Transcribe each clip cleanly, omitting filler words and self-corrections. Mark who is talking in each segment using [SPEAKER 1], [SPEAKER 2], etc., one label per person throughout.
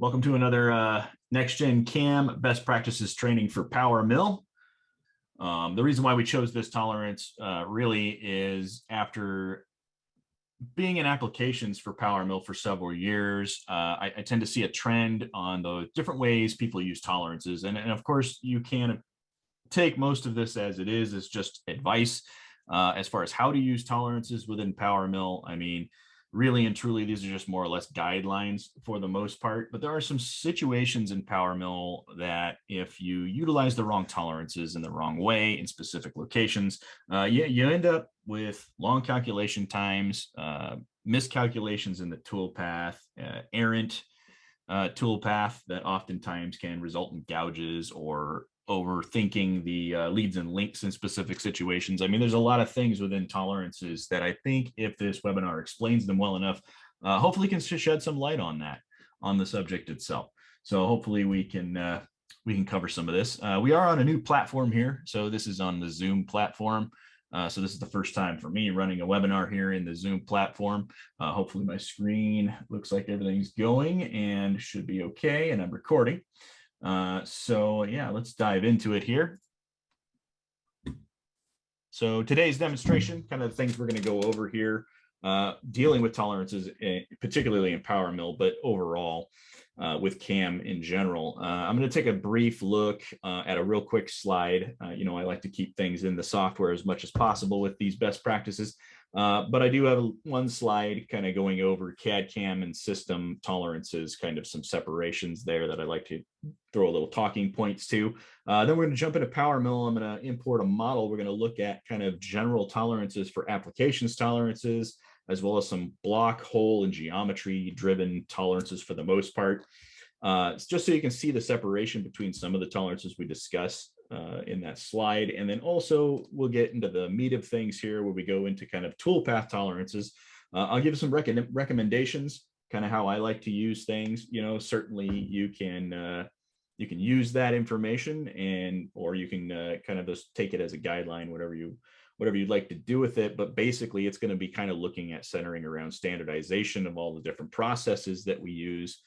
[SPEAKER 1] Welcome to another Next Gen CAM best practices training for PowerMill. The reason why we chose this tolerance really is after being in applications for PowerMill for several years, I tend to see a trend on the different ways people use tolerances. And of course, you can take most of this as it is as just advice as far as how to use tolerances within PowerMill. I mean, really and truly, these are just more or less guidelines for the most part. But there are some situations in PowerMill that if you utilize the wrong tolerances in the wrong way in specific locations, you end up with long calculation times, miscalculations in the toolpath, errant toolpath that oftentimes can result in gouges or overthinking the leads and links in specific situations. I mean, there's a lot of things within tolerances that I think if this webinar explains them well enough, hopefully can shed some light on that, on the subject itself. So hopefully we can cover some of this. We are on a new platform here. So this is on the Zoom platform. So this is the first time for me running a webinar here in the Zoom platform. Hopefully my screen looks like everything's going and should be okay, and I'm recording. So yeah, let's dive into it here. So today's demonstration, kind of the things we're going to go over here, dealing with tolerances, particularly in PowerMill, but overall with CAM in general. I'm going to take a brief look at a real quick slide. I like to keep things in the software as much as possible with these best practices. But I do have one slide kind of going over CAD, CAM, and system tolerances, kind of some separations there that I like to throw a little talking points to. Then we're going to jump into PowerMill. I'm going to import a model. We're going to look at kind of general tolerances for applications tolerances, as well as some block, hole, and geometry driven tolerances for the most part. Just so you can see the separation between some of the tolerances we discuss in that slide. And then also we'll get into the meat of things here where we go into kind of toolpath tolerances. I'll give some recommendations, kind of how I like to use things. Certainly you can use that information or you can kind of just take it as a guideline, whatever you'd like to do with it. But basically it's going to be kind of looking at centering around standardization of all the different processes that we use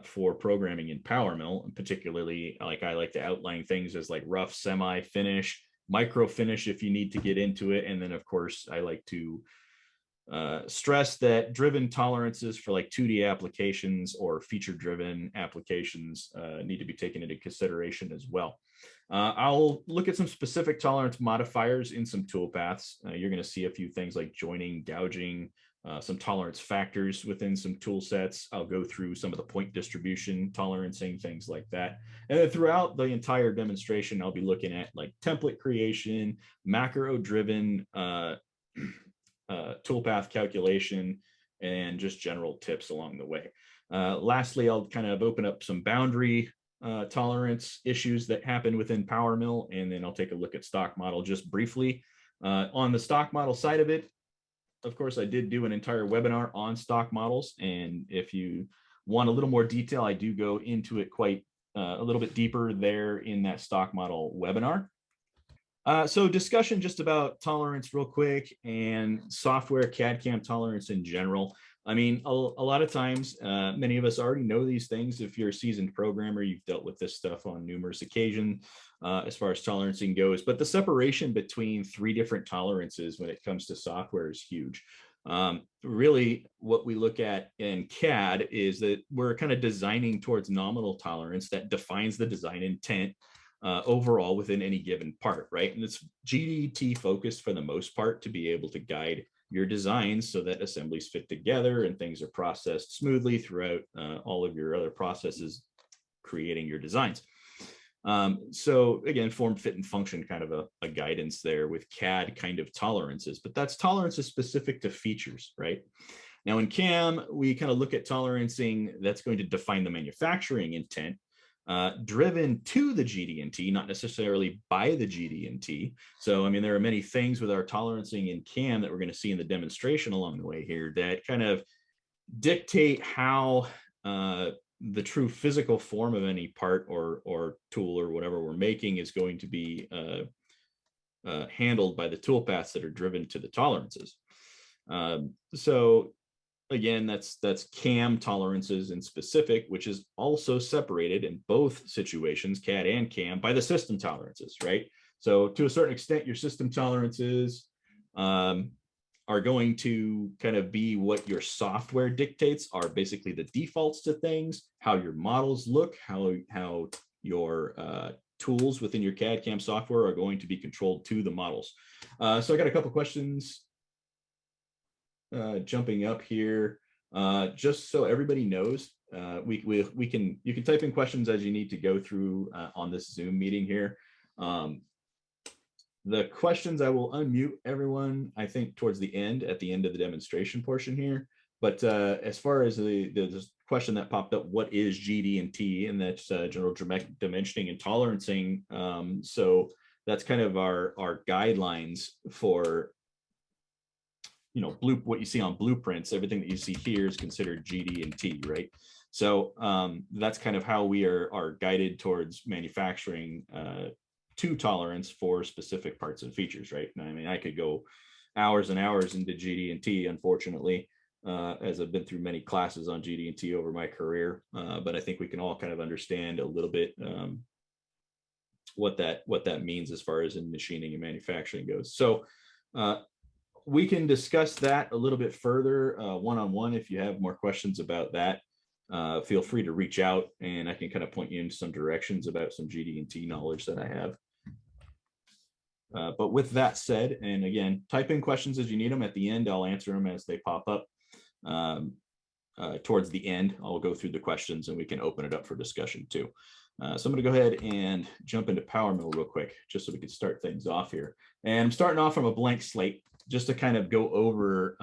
[SPEAKER 1] for programming in PowerMill, and particularly like I like to outline things as like rough, semi, finish, micro finish if you need to get into it. And then of course I like to stress that driven tolerances for like 2D applications or feature driven applications need to be taken into consideration as well. I'll look at some specific tolerance modifiers in some toolpaths. You're going to see a few things like joining, gouging, some tolerance factors within some tool sets. I'll go through some of the point distribution, tolerancing, things like that. And then throughout the entire demonstration, I'll be looking at like template creation, macro-driven toolpath calculation, and just general tips along the way. Lastly, I'll kind of open up some boundary tolerance issues that happen within PowerMill, and then I'll take a look at stock model just briefly. On the stock model side of it, of course, I did do an entire webinar on stock models, and if you want a little more detail, I do go into it quite a little bit deeper there in that stock model webinar. So discussion just about tolerance real quick and software CAD CAM tolerance in general. I mean, a lot of times, many of us already know these things. If you're a seasoned programmer, you've dealt with this stuff on numerous occasions as far as tolerancing goes. But the separation between three different tolerances when it comes to software is huge. Really, what we look at in CAD is that we're kind of designing towards nominal tolerance that defines the design intent overall within any given part, right? And it's GDT focused for the most part to be able to guide your designs so that assemblies fit together and things are processed smoothly throughout all of your other processes creating your designs. So again, form, fit, and function, kind of a guidance there with CAD kind of tolerances, but that's tolerances specific to features, right? Now in CAM, we kind of look at tolerancing that's going to define the manufacturing intent, driven to the GD&T, not necessarily by the GD&T. So, I mean, there are many things with our tolerancing in CAM that we're going to see in the demonstration along the way here that kind of dictate how the true physical form of any part or tool or whatever we're making is going to be handled by the toolpaths that are driven to the tolerances. So again, that's CAM tolerances in specific, which is also separated in both situations, CAD and CAM, by the system tolerances, right? So to a certain extent, your system tolerances are going to kind of be what your software dictates, are basically the defaults to things, how your models look, how your tools within your CAD CAM software are going to be controlled to the models. So I got a couple questions jumping up here, just so everybody knows. You can type in questions as you need to go through on this Zoom meeting here. The questions, I will unmute everyone, I think, towards the end, at the end of the demonstration portion here. But as far as the question that popped up, what is GD&T? And that's general dimensioning and tolerancing. So that's kind of our guidelines for, you know, what you see on blueprints. Everything that you see here is considered GD&T, right? So that's kind of how we are guided towards manufacturing to tolerance for specific parts and features, right? And I mean, I could go hours and hours into GD&T, unfortunately, as I've been through many classes on GD&T over my career. But I think we can all kind of understand a little bit what that means as far as in machining and manufacturing goes. So we can discuss that a little bit further one-on-one. If you have more questions about that, feel free to reach out and I can kind of point you in some directions about some GD&T knowledge that I have. But with that said, and again, type in questions as you need them. At the end, I'll answer them as they pop up. Towards the end, I'll go through the questions and we can open it up for discussion too. So I'm going to go ahead and jump into PowerMill real quick, just so we can start things off here. And I'm starting off from a blank slate, just to kind of go over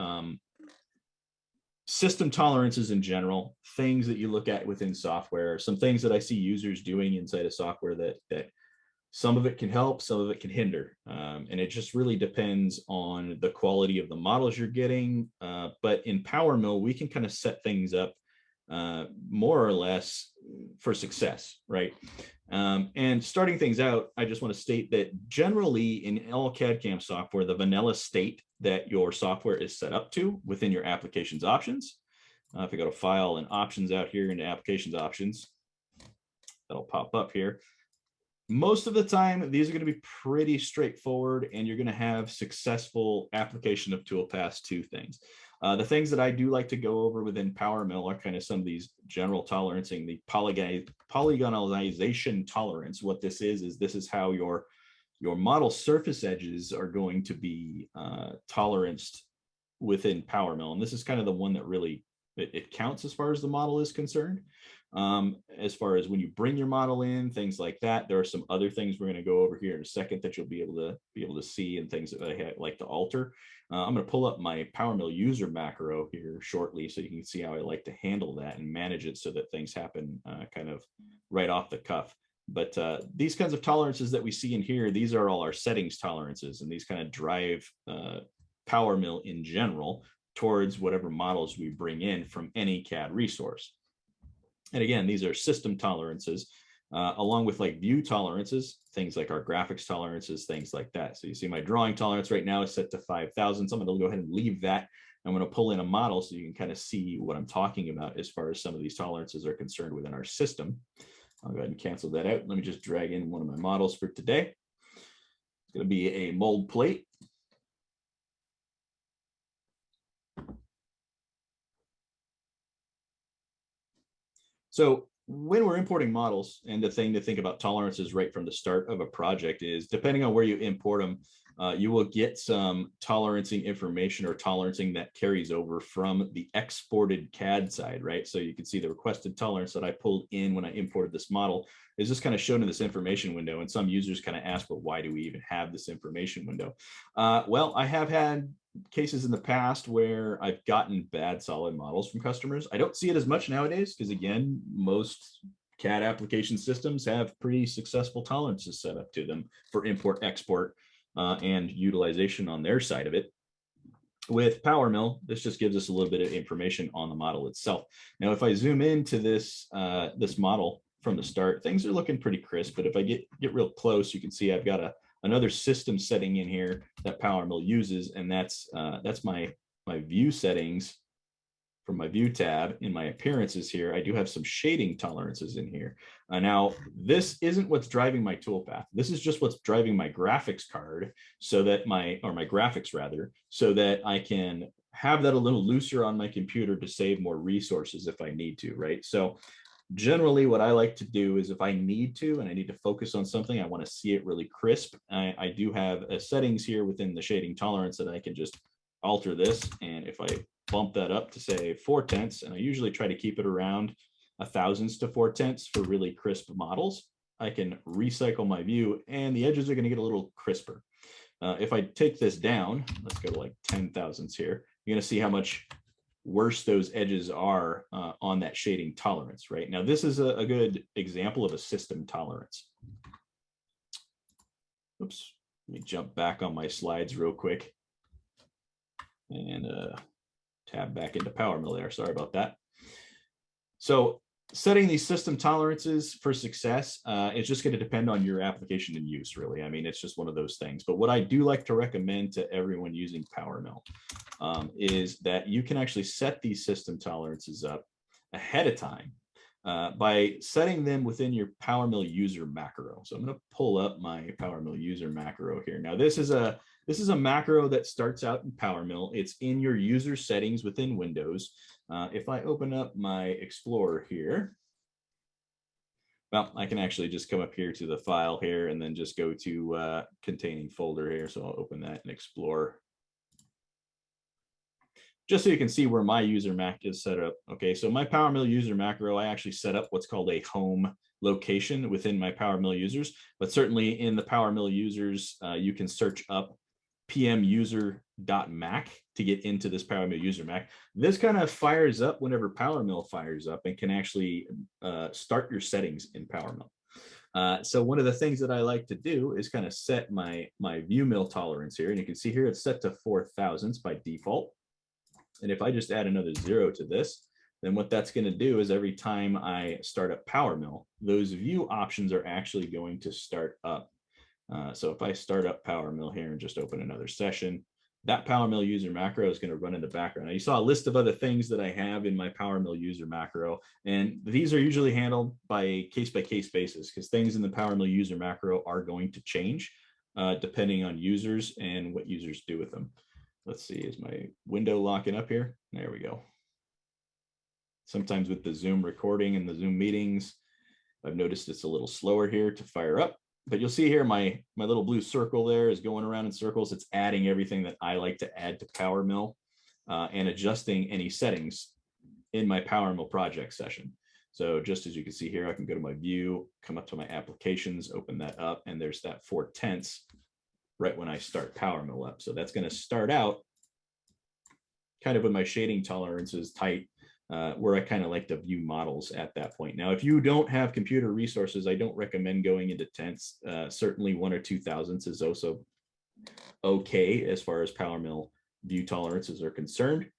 [SPEAKER 1] system tolerances in general, things that you look at within software, some things that I see users doing inside of software that some of it can help, some of it can hinder. And it just really depends on the quality of the models you're getting. But in PowerMill, we can kind of set things up more or less for success, right? And starting things out, I just want to state that generally in all CAD CAM software, the vanilla state that your software is set up to within your applications options. If I go to File and Options out here into Applications Options, that'll pop up here. Most of the time, these are going to be pretty straightforward, and you're going to have successful application of toolpaths to things. The things that I do like to go over within PowerMill are kind of some of these general tolerancing, the polygonalization tolerance. What this is how your model surface edges are going to be toleranced within PowerMill. And this is kind of the one that really, it counts as far as the model is concerned. As far as when you bring your model in, things like that. There are some other things we're going to go over here in a second that you'll be able to see, and things that I like to alter. I'm going to pull up my PowerMill user macro here shortly so you can see how I like to handle that and manage it so that things happen kind of right off the cuff. But these kinds of tolerances that we see in here, these are all our settings tolerances, and these kind of drive PowerMill in general towards whatever models we bring in from any CAD resource. And again, these are system tolerances, along with like view tolerances, things like our graphics tolerances, things like that. So you see my drawing tolerance right now is set to 5,000. So I'm going to go ahead and leave that. I'm going to pull in a model so you can kind of see what I'm talking about as far as some of these tolerances are concerned within our system. I'll go ahead and cancel that out. Let me just drag in one of my models for today. It's going to be a mold plate. So when we're importing models, and the thing to think about tolerances right from the start of a project is, depending on where you import them, you will get some tolerancing information or tolerancing that carries over from the exported CAD side, right? So you can see the requested tolerance that I pulled in when I imported this model is just kind of shown in this information window. And some users kind of ask, well, why do we even have this information window? Well, I have had cases in the past where I've gotten bad solid models from customers. I don't see it as much nowadays because, again, most CAD application systems have pretty successful tolerances set up to them for import, export, and utilization on their side of it. With PowerMill, this just gives us a little bit of information on the model itself. Now, if I zoom into this this model from the start, things are looking pretty crisp. But if I get real close, you can see I've got another system setting in here that PowerMill uses, and that's my view settings from my view tab in my appearances here, I do have some shading tolerances in here. Now, this isn't what's driving my toolpath. This is just what's driving my graphics card so that my graphics rather, so that I can have that a little looser on my computer to save more resources if I need to, right? So generally what I like to do is if I need to and I need to focus on something, I want to see it really crisp. I do have settings here within the shading tolerance that I can just alter this. And if I bump that up to say 4/10, and I usually try to keep it around 1/1000 to 4/10 for really crisp models, I can recycle my view and the edges are going to get a little crisper. If I take this down, let's go to like 10,000s here, you're going to see how much worse those edges are on that shading tolerance, right? Now, this is a good example of a system tolerance. Oops, let me jump back on my slides real quick and tab back into PowerMill there. Sorry about that. So setting these system tolerances for success is just going to depend on your application and use, really. I mean, it's just one of those things. But what I do like to recommend to everyone using PowerMill is that you can actually set these system tolerances up ahead of time by setting them within your PowerMill user macro. So I'm going to pull up my PowerMill user macro here. Now, this is a macro that starts out in PowerMill. It's in your user settings within Windows. If I open up my Explorer here, well, I can actually just come up here to the file here and then just go to containing folder here. So I'll open that and explore. Just so you can see where my user mac is set up. Okay, so my PowerMill user macro, I actually set up what's called a home location within my PowerMill users, but certainly in the PowerMill users, you can search up pmuser.mac to get into this PowerMill user mac. This kind of fires up whenever PowerMill fires up and can actually start your settings in PowerMill. So one of the things that I like to do is kind of set my view mill tolerance here. And you can see here it's set to 4/1000 by default. And if I just add another 0 to this, then what that's going to do is every time I start up PowerMill, those view options are actually going to start up. So if I start up PowerMill here and just open another session, that PowerMill user macro is going to run in the background. Now, you saw a list of other things that I have in my PowerMill user macro, and these are usually handled by a case-by-case basis because things in the PowerMill user macro are going to change depending on users and what users do with them. Let's see, is my window locking up here? There we go. Sometimes with the Zoom recording and the Zoom meetings, I've noticed it's a little slower here to fire up. But you'll see here my little blue circle there is going around in circles. It's adding everything that I like to add to PowerMill and adjusting any settings in my PowerMill project session. So just as you can see here, I can go to my view, come up to my applications, open that up, and there's that 4/10 right when I start PowerMill up. So that's going to start out kind of with my shading tolerance is tight, where I kind of like to view models at that point. Now, if you don't have computer resources, I don't recommend going into tenths. Certainly 1 or 2/1000 is also okay as far as PowerMill view tolerances are concerned.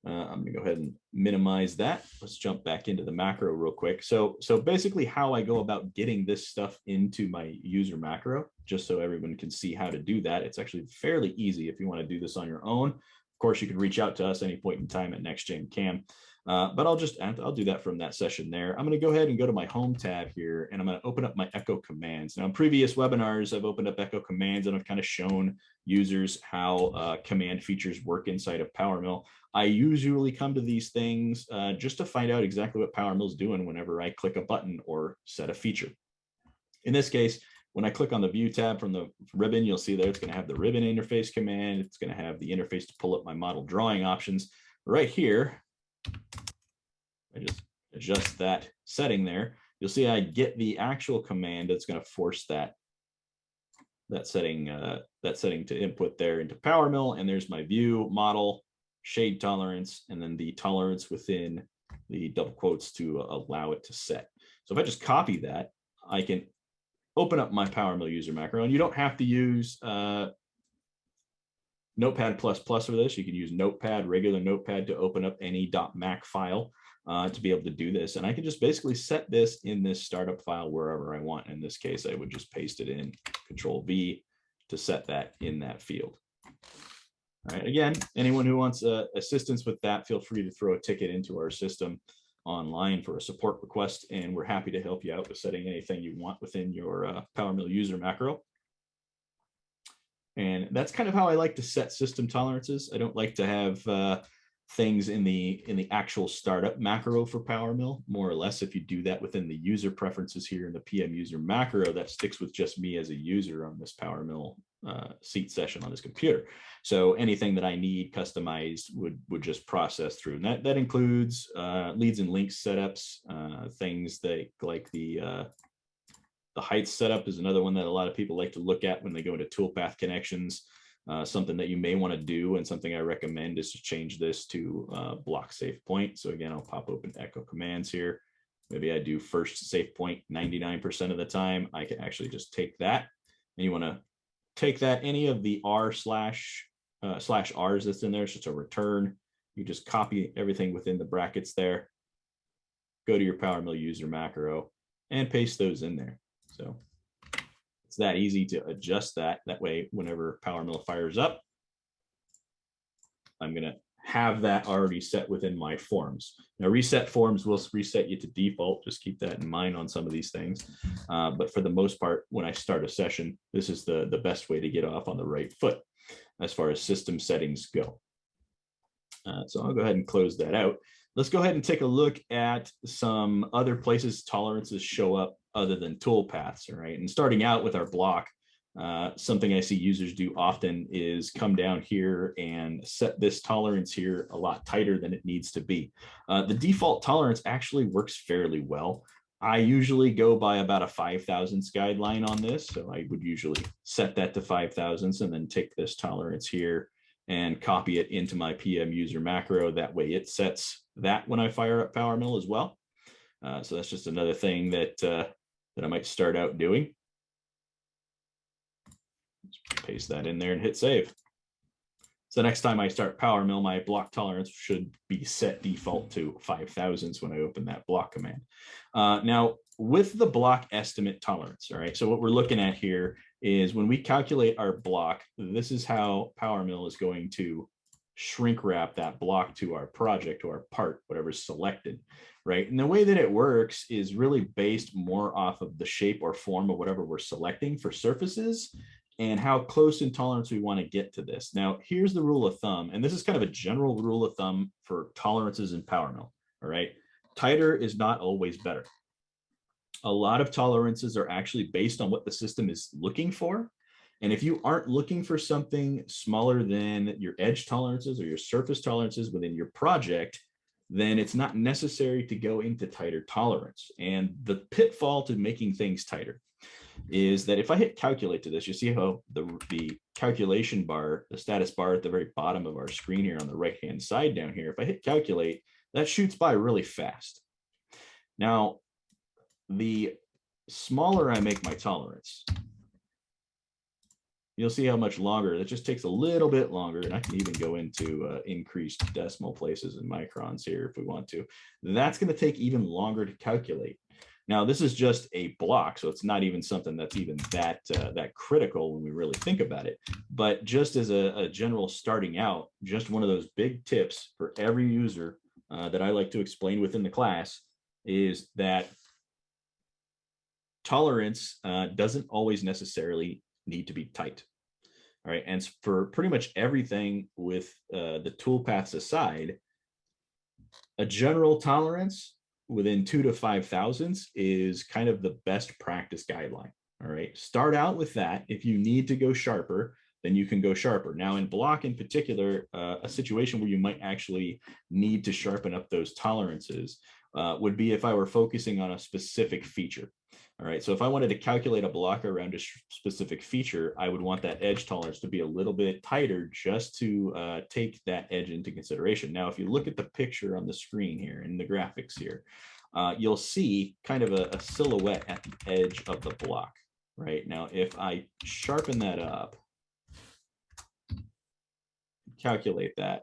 [SPEAKER 1] I'm going to go ahead and minimize that. Let's jump back into the macro real quick. So basically how I go about getting this stuff into my user macro, just so everyone can see how to do that. It's actually fairly easy if you want to do this on your own. Of course, you can reach out to us any point in time at NextGen Cam. But I'll do that from that session there. I'm going to go ahead and go to my home tab here, and I'm going to open up my Echo commands. Now, in previous webinars, I've opened up Echo commands and I've kind of shown users how command features work inside of PowerMill. I usually come to these things just to find out exactly what PowerMill is doing whenever I click a button or set a feature. In this case, when I click on the view tab from the ribbon, you'll see there it's going to have the ribbon interface command. It's going to have the interface to pull up my model drawing options. Right here, I just adjust that setting there. You'll see I get the actual command that's going to force that setting to input there into PowerMill. And there's my view, model, shade tolerance, and then the tolerance within the double quotes to allow it to set. So if I just copy that, I can open up my PowerMill user macro, and you don't have to use Notepad++ for this. You can use Notepad, regular Notepad, to open up any .mac file to be able to do this. And I can just basically set this in this startup file wherever I want. In this case, I would just paste it in, Control V to set that in that field. All right, again, anyone who wants assistance with that, feel free to throw a ticket into our system online for a support request, and we're happy to help you out with setting anything you want within your PowerMill user macro. And that's kind of how I like to set system tolerances. I don't like to have things in the actual startup macro for PowerMill. More or less, if you do that within the user preferences here in the PM user macro, that sticks with just me as a user on this PowerMill seat session on this computer. So anything that I need customized would just process through. And that includes leads and links setups, things that like the height setup is another one that a lot of people like to look at when they go into toolpath connections. Something that you may want to do, and something I recommend, is to change this to block safe point. So again, I'll pop open echo commands here. Maybe I do first safe point 99% of the time. I can actually just take that, and you want to take that, any of the r slash r's that's in there, so it's a return. You just copy everything within the brackets there, go to your PowerMill user macro, and paste those in there. So it's that easy to adjust that. That way, whenever PowerMill fires up, I'm going to have that already set within my forms. Now, reset forms will reset you to default. Just keep that in mind on some of these things. But for the most part, when I start a session, this is the best way to get off on the right foot as far as system settings go. So I'll go ahead and close that out. Let's go ahead and take a look at some other places tolerances show up other than toolpaths. All right, and starting out with our block, something I see users do often is come down here and set this tolerance here a lot tighter than it needs to be. The default tolerance actually works fairly well. I usually go by about a 5,000ths guideline on this. So I would usually set that to 5,000ths and then take this tolerance here and copy it into my PM user macro. That way it sets that when I fire up PowerMill as well. So that's just another thing that I might start out doing. Just paste that in there and hit save. So next time I start PowerMill, my block tolerance should be set default to 5,000ths when I open that block command. Now, with the block estimate tolerance, all right, so what we're looking at here is when we calculate our block, this is how PowerMill is going to shrink wrap that block to our project, to our part, whatever's selected, right? And the way that it works is really based more off of the shape or form of whatever we're selecting for surfaces and how close in tolerance we want to get to this. Now, here's the rule of thumb, and this is kind of a general rule of thumb for tolerances in PowerMill, all right? Tighter is not always better. A lot of tolerances are actually based on what the system is looking for. And if you aren't looking for something smaller than your edge tolerances or your surface tolerances within your project, then it's not necessary to go into tighter tolerance. And the pitfall to making things tighter is that if I hit calculate to this, you see how the calculation bar, the status bar at the very bottom of our screen here on the right-hand side down here, if I hit calculate, that shoots by really fast. Now, the smaller I make my tolerance, you'll see how much longer. That just takes a little bit longer, and I can even go into increased decimal places and microns here if we want to. That's going to take even longer to calculate. Now, this is just a block, so it's not even something that's even that critical when we really think about it. But just as a general starting out, just one of those big tips for every user that I like to explain within the class is that tolerance doesn't always necessarily need to be tight. All right, and for pretty much everything with the toolpaths aside, a general tolerance within 2 to 5,000ths is kind of the best practice guideline. All right, start out with that. If you need to go sharper, then you can go sharper. Now, in block in particular, a situation where you might actually need to sharpen up those tolerances would be if I were focusing on a specific feature. All right, so if I wanted to calculate a block around a specific feature, I would want that edge tolerance to be a little bit tighter just to take that edge into consideration. Now, if you look at the picture on the screen here in the graphics here, you'll see kind of a silhouette at the edge of the block. Right now, if I sharpen that up, calculate that,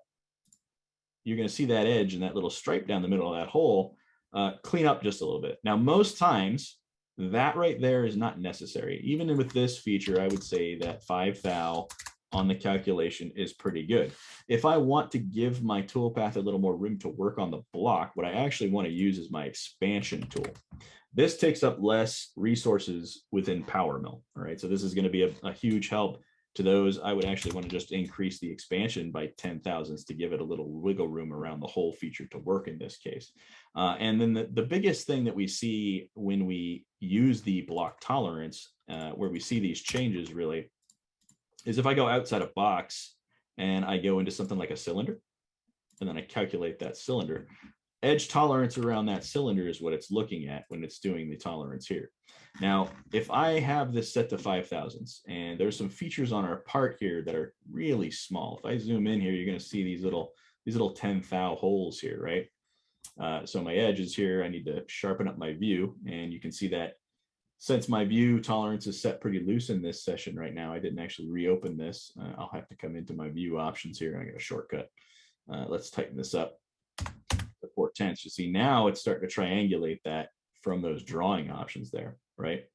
[SPEAKER 1] you're going to see that edge and that little stripe down the middle of that hole clean up just a little bit. Now, most times, that right there is not necessary. Even with this feature, I would say that 5 thou on the calculation is pretty good. If I want to give my toolpath a little more room to work on the block, what I actually want to use is my expansion tool. This takes up less resources within PowerMill. All right, so this is going to be a huge help to those. I would actually want to just increase the expansion by 10 thousandths to give it a little wiggle room around the whole feature to work in this case. And then the biggest thing that we see when we use the block tolerance, where we see these changes really, is if I go outside a box and I go into something like a cylinder, and then I calculate that cylinder, edge tolerance around that cylinder is what it's looking at when it's doing the tolerance here. Now, if I have this set to 5 thousandths, and there's some features on our part here that are really small. If I zoom in here, you're going to see these little 10 thou holes here, right? So my edge is here. I need to sharpen up my view, and you can see that since my view tolerance is set pretty loose in this session right now, I didn't actually reopen this. I'll have to come into my view options here. I got a shortcut. Let's tighten this up to 4/10. You see now it's starting to triangulate that from those drawing options there, right?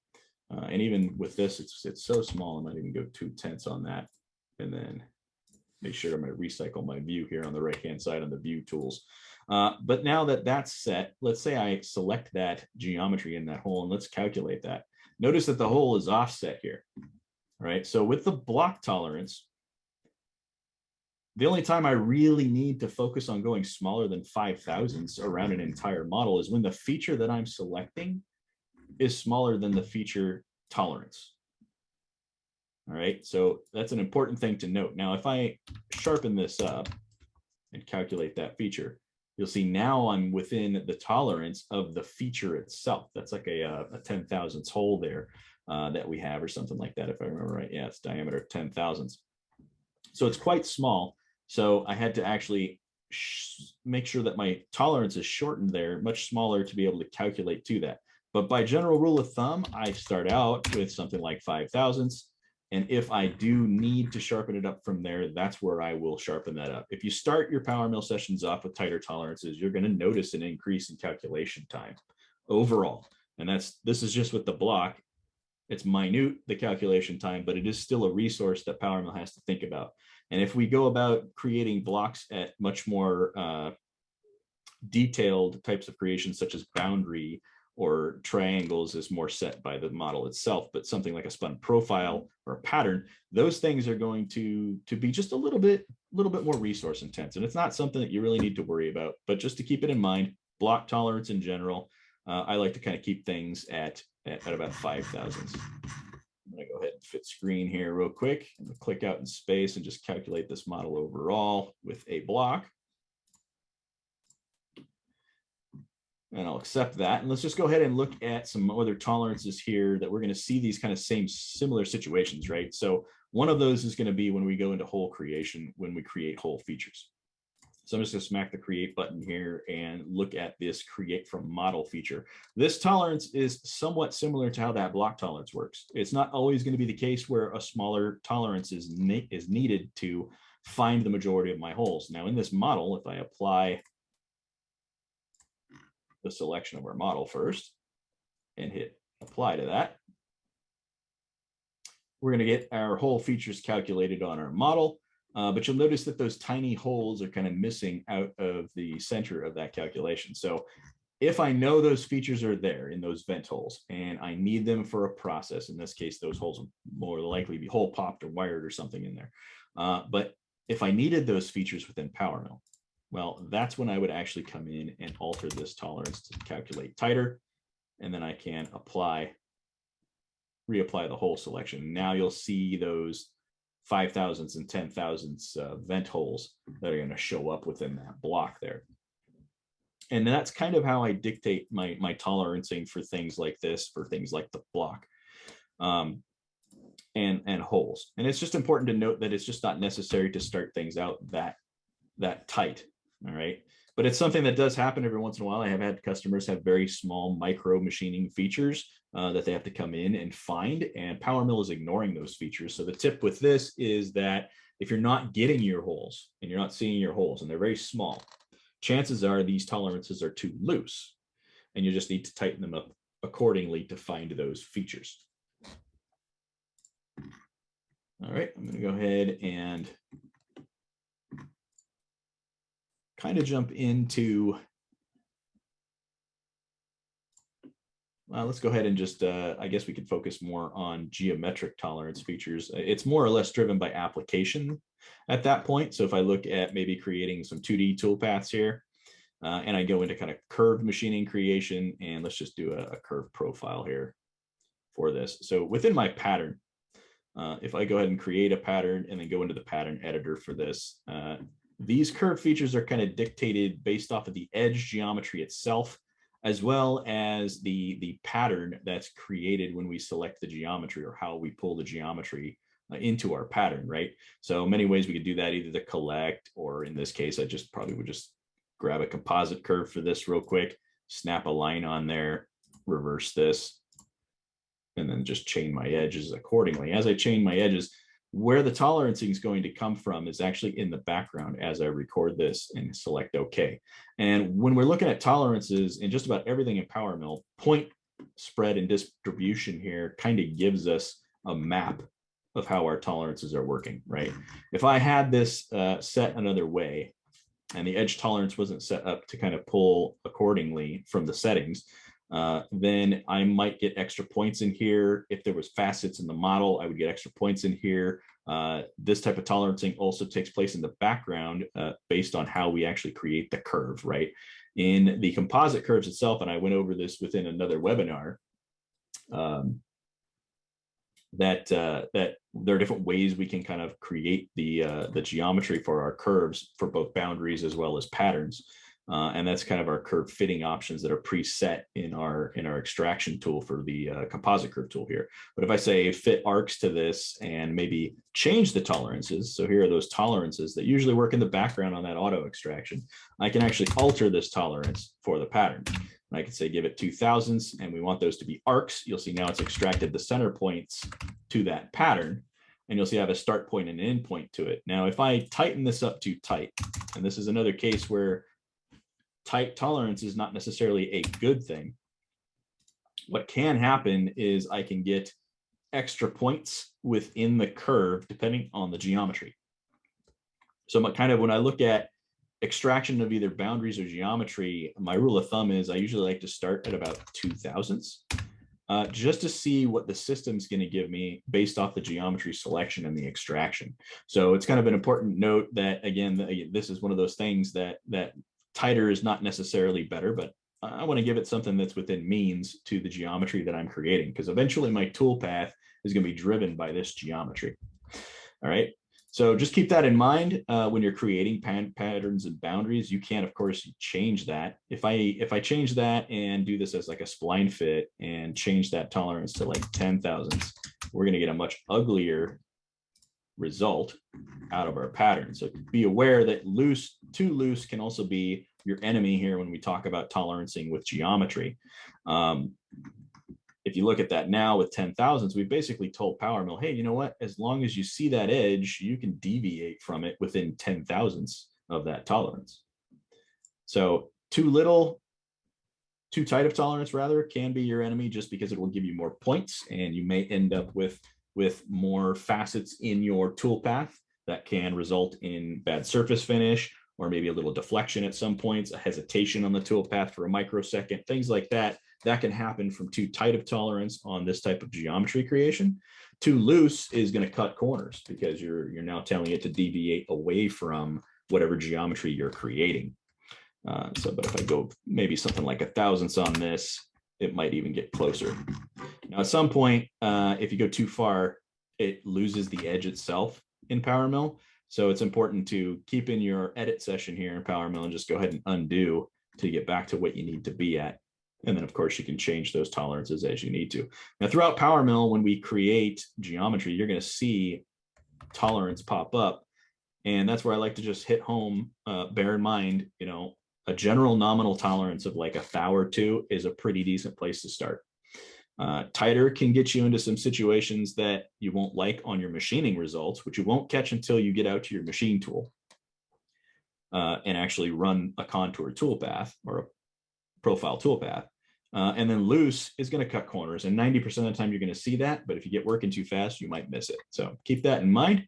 [SPEAKER 1] And even with this, it's so small, I might even go 2/10 on that, and then make sure I'm going to recycle my view here on the right-hand side on the view tools. But now that that's set, let's say I select that geometry in that hole, and let's calculate that. Notice that the hole is offset here, right? So with the block tolerance, the only time I really need to focus on going smaller than 5 thousandths around an entire model is when the feature that I'm selecting is smaller than the feature tolerance. All right, so that's an important thing to note. Now, if I sharpen this up and calculate that feature, you'll see now I'm within the tolerance of the feature itself. That's like a 10 thousandths hole there that we have, or something like that, if I remember right. Yeah, it's diameter of 10 thousandths. So it's quite small. So I had to actually make sure that my tolerance is shortened there, much smaller, to be able to calculate to that. But by general rule of thumb, I start out with something like 5 thousandths. And if I do need to sharpen it up from there, that's where I will sharpen that up. If you start your PowerMill sessions off with tighter tolerances, you're going to notice an increase in calculation time overall. And this is just with the block. It's minute, the calculation time, but it is still a resource that PowerMill has to think about. And if we go about creating blocks at much more detailed types of creations, such as boundary or triangles, is more set by the model itself, but something like a spun profile or a pattern, those things are going to be just a little bit more resource intense. And it's not something that you really need to worry about, but just to keep it in mind, block tolerance in general, I like to kind of keep things at about 5 thousandths. I'm going to go ahead and fit screen here real quick, and click out in space and just calculate this model overall with a block. And I'll accept that. And let's just go ahead and look at some other tolerances here that we're going to see these kind of similar situations, right? So one of those is going to be when we go into hole creation, when we create hole features. So I'm just going to smack the create button here and look at this create from model feature. This tolerance is somewhat similar to how that block tolerance works. It's not always going to be the case where a smaller tolerance is needed to find the majority of my holes. Now in this model, if I apply the selection of our model first and hit apply to that, we're going to get our hole features calculated on our model. But you'll notice that those tiny holes are kind of missing out of the center of that calculation. So if I know those features are there in those vent holes and I need them for a process, in this case, those holes will more likely be hole popped or wired or something in there. But if I needed those features within PowerMill, well, that's when I would actually come in and alter this tolerance to calculate tighter. And then I can reapply the hole selection. Now you'll see those 5 thousandths and 10 thousandths vent holes that are going to show up within that block there. And that's kind of how I dictate my tolerancing for things like this, for things like the block and holes. And it's just important to note that it's just not necessary to start things out that tight. All right. But it's something that does happen every once in a while. I have had customers have very small micro machining features that they have to come in and find, and PowerMill is ignoring those features. So the tip with this is that if you're not getting your holes and you're not seeing your holes and they're very small, chances are these tolerances are too loose, and you just need to tighten them up accordingly to find those features. All right, I'm going to go ahead and kind of jump into, let's go ahead and just, I guess we could focus more on geometric tolerance features. It's more or less driven by application at that point. So if I look at maybe creating some 2D toolpaths here, and I go into kind of curved machining creation, and let's just do a curve profile here for this. So within my pattern, if I go ahead and create a pattern and then go into the pattern editor for this, these curve features are kind of dictated based off of the edge geometry itself, as well as the pattern that's created when we select the geometry or how we pull the geometry into our pattern, right? So many ways we could do that, either to collect, or in this case, I just probably would just grab a composite curve for this real quick, snap a line on there, reverse this, and then just chain my edges accordingly. As I chain my edges, where the tolerancing is going to come from is actually in the background as I record this and select OK. And when we're looking at tolerances in just about everything in PowerMill, point, spread, and distribution here kind of gives us a map of how our tolerances are working, right? If I had this set another way, and the edge tolerance wasn't set up to kind of pull accordingly from the settings, then I might get extra points in here. If there was facets in the model, I would get extra points in here. This type of tolerancing also takes place in the background based on how we actually create the curve, right? In the composite curves itself, and I went over this within another webinar, that there are different ways we can kind of create the geometry for our curves for both boundaries as well as patterns. And that's kind of our curve fitting options that are preset in our extraction tool for the composite curve tool here. But if I say fit arcs to this and maybe change the tolerances, so here are those tolerances that usually work in the background on that auto extraction, I can actually alter this tolerance for the pattern. And I can say give it 2,000ths, and we want those to be arcs. You'll see now it's extracted the center points to that pattern, and you'll see I have a start point and an end point to it. Now, if I tighten this up too tight, and this is another case where tight tolerance is not necessarily a good thing, what can happen is I can get extra points within the curve depending on the geometry. So kind of when I look at extraction of either boundaries or geometry, my rule of thumb is I usually like to start at about 2,000ths, just to see what the system's going to give me based off the geometry selection and the extraction. So it's kind of an important note that, again, this is one of those things that tighter is not necessarily better, but I want to give it something that's within means to the geometry that I'm creating, because eventually my toolpath is going to be driven by this geometry. All right. So just keep that in mind when you're creating patterns and boundaries. You can, of course, change that. If I change that and do this as like a spline fit and change that tolerance to like 10,000ths, we're going to get a much uglier result out of our pattern. So be aware that too loose can also be your enemy here when we talk about tolerancing with geometry. If you look at that now with 10,000ths, we basically told PowerMill, hey, you know what? As long as you see that edge, you can deviate from it within 10,000ths of that tolerance. So too little, too tight of tolerance rather can be your enemy, just because it will give you more points, and you may end up with more facets in your toolpath that can result in bad surface finish, or maybe a little deflection at some points, a hesitation on the toolpath for a microsecond, things like that. That can happen from too tight of tolerance on this type of geometry creation. Too loose is going to cut corners, because you're now telling it to deviate away from whatever geometry you're creating. But if I go maybe something like 1,000ths on this, it might even get closer. Now, at some point, if you go too far, it loses the edge itself in PowerMill. So it's important to keep in your edit session here in PowerMill and just go ahead and undo to get back to what you need to be at. And then, of course, you can change those tolerances as you need to. Now, throughout PowerMill, when we create geometry, you're going to see tolerance pop up. And that's where I like to just hit home. Bear in mind, a general nominal tolerance of like 1 thou or 2 is a pretty decent place to start. Tighter can get you into some situations that you won't like on your machining results, which you won't catch until you get out to your machine tool and actually run a contour toolpath or a profile toolpath. And then loose is going to cut corners. And 90% of the time you're going to see that. But if you get working too fast, you might miss it. So keep that in mind.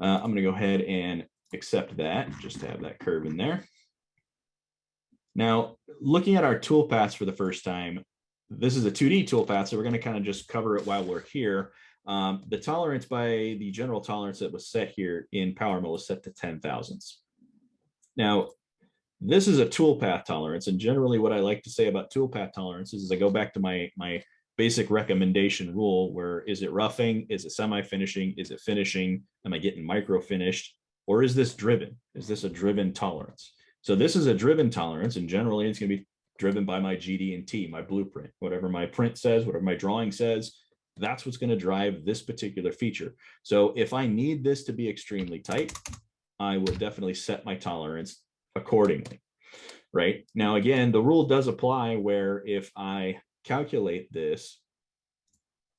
[SPEAKER 1] I'm going to go ahead and accept that just to have that curve in there. Now, looking at our toolpaths for the first time, this is a 2D toolpath, so we're going to kind of just cover it while we're here. The tolerance by the general tolerance that was set here in PowerMill is set to 10 thousandths. Now, this is a toolpath tolerance, and generally what I like to say about toolpath tolerances is I go back to my basic recommendation rule, where is it roughing, is it semi-finishing, is it finishing, am I getting micro finished, or is this driven? Is this a driven tolerance? So this is a driven tolerance, and generally it's going to be driven by my GD&T, my blueprint, whatever my print says, whatever my drawing says, that's what's going to drive this particular feature. So if I need this to be extremely tight, I will definitely set my tolerance accordingly, right? Now, again, the rule does apply where if I calculate this,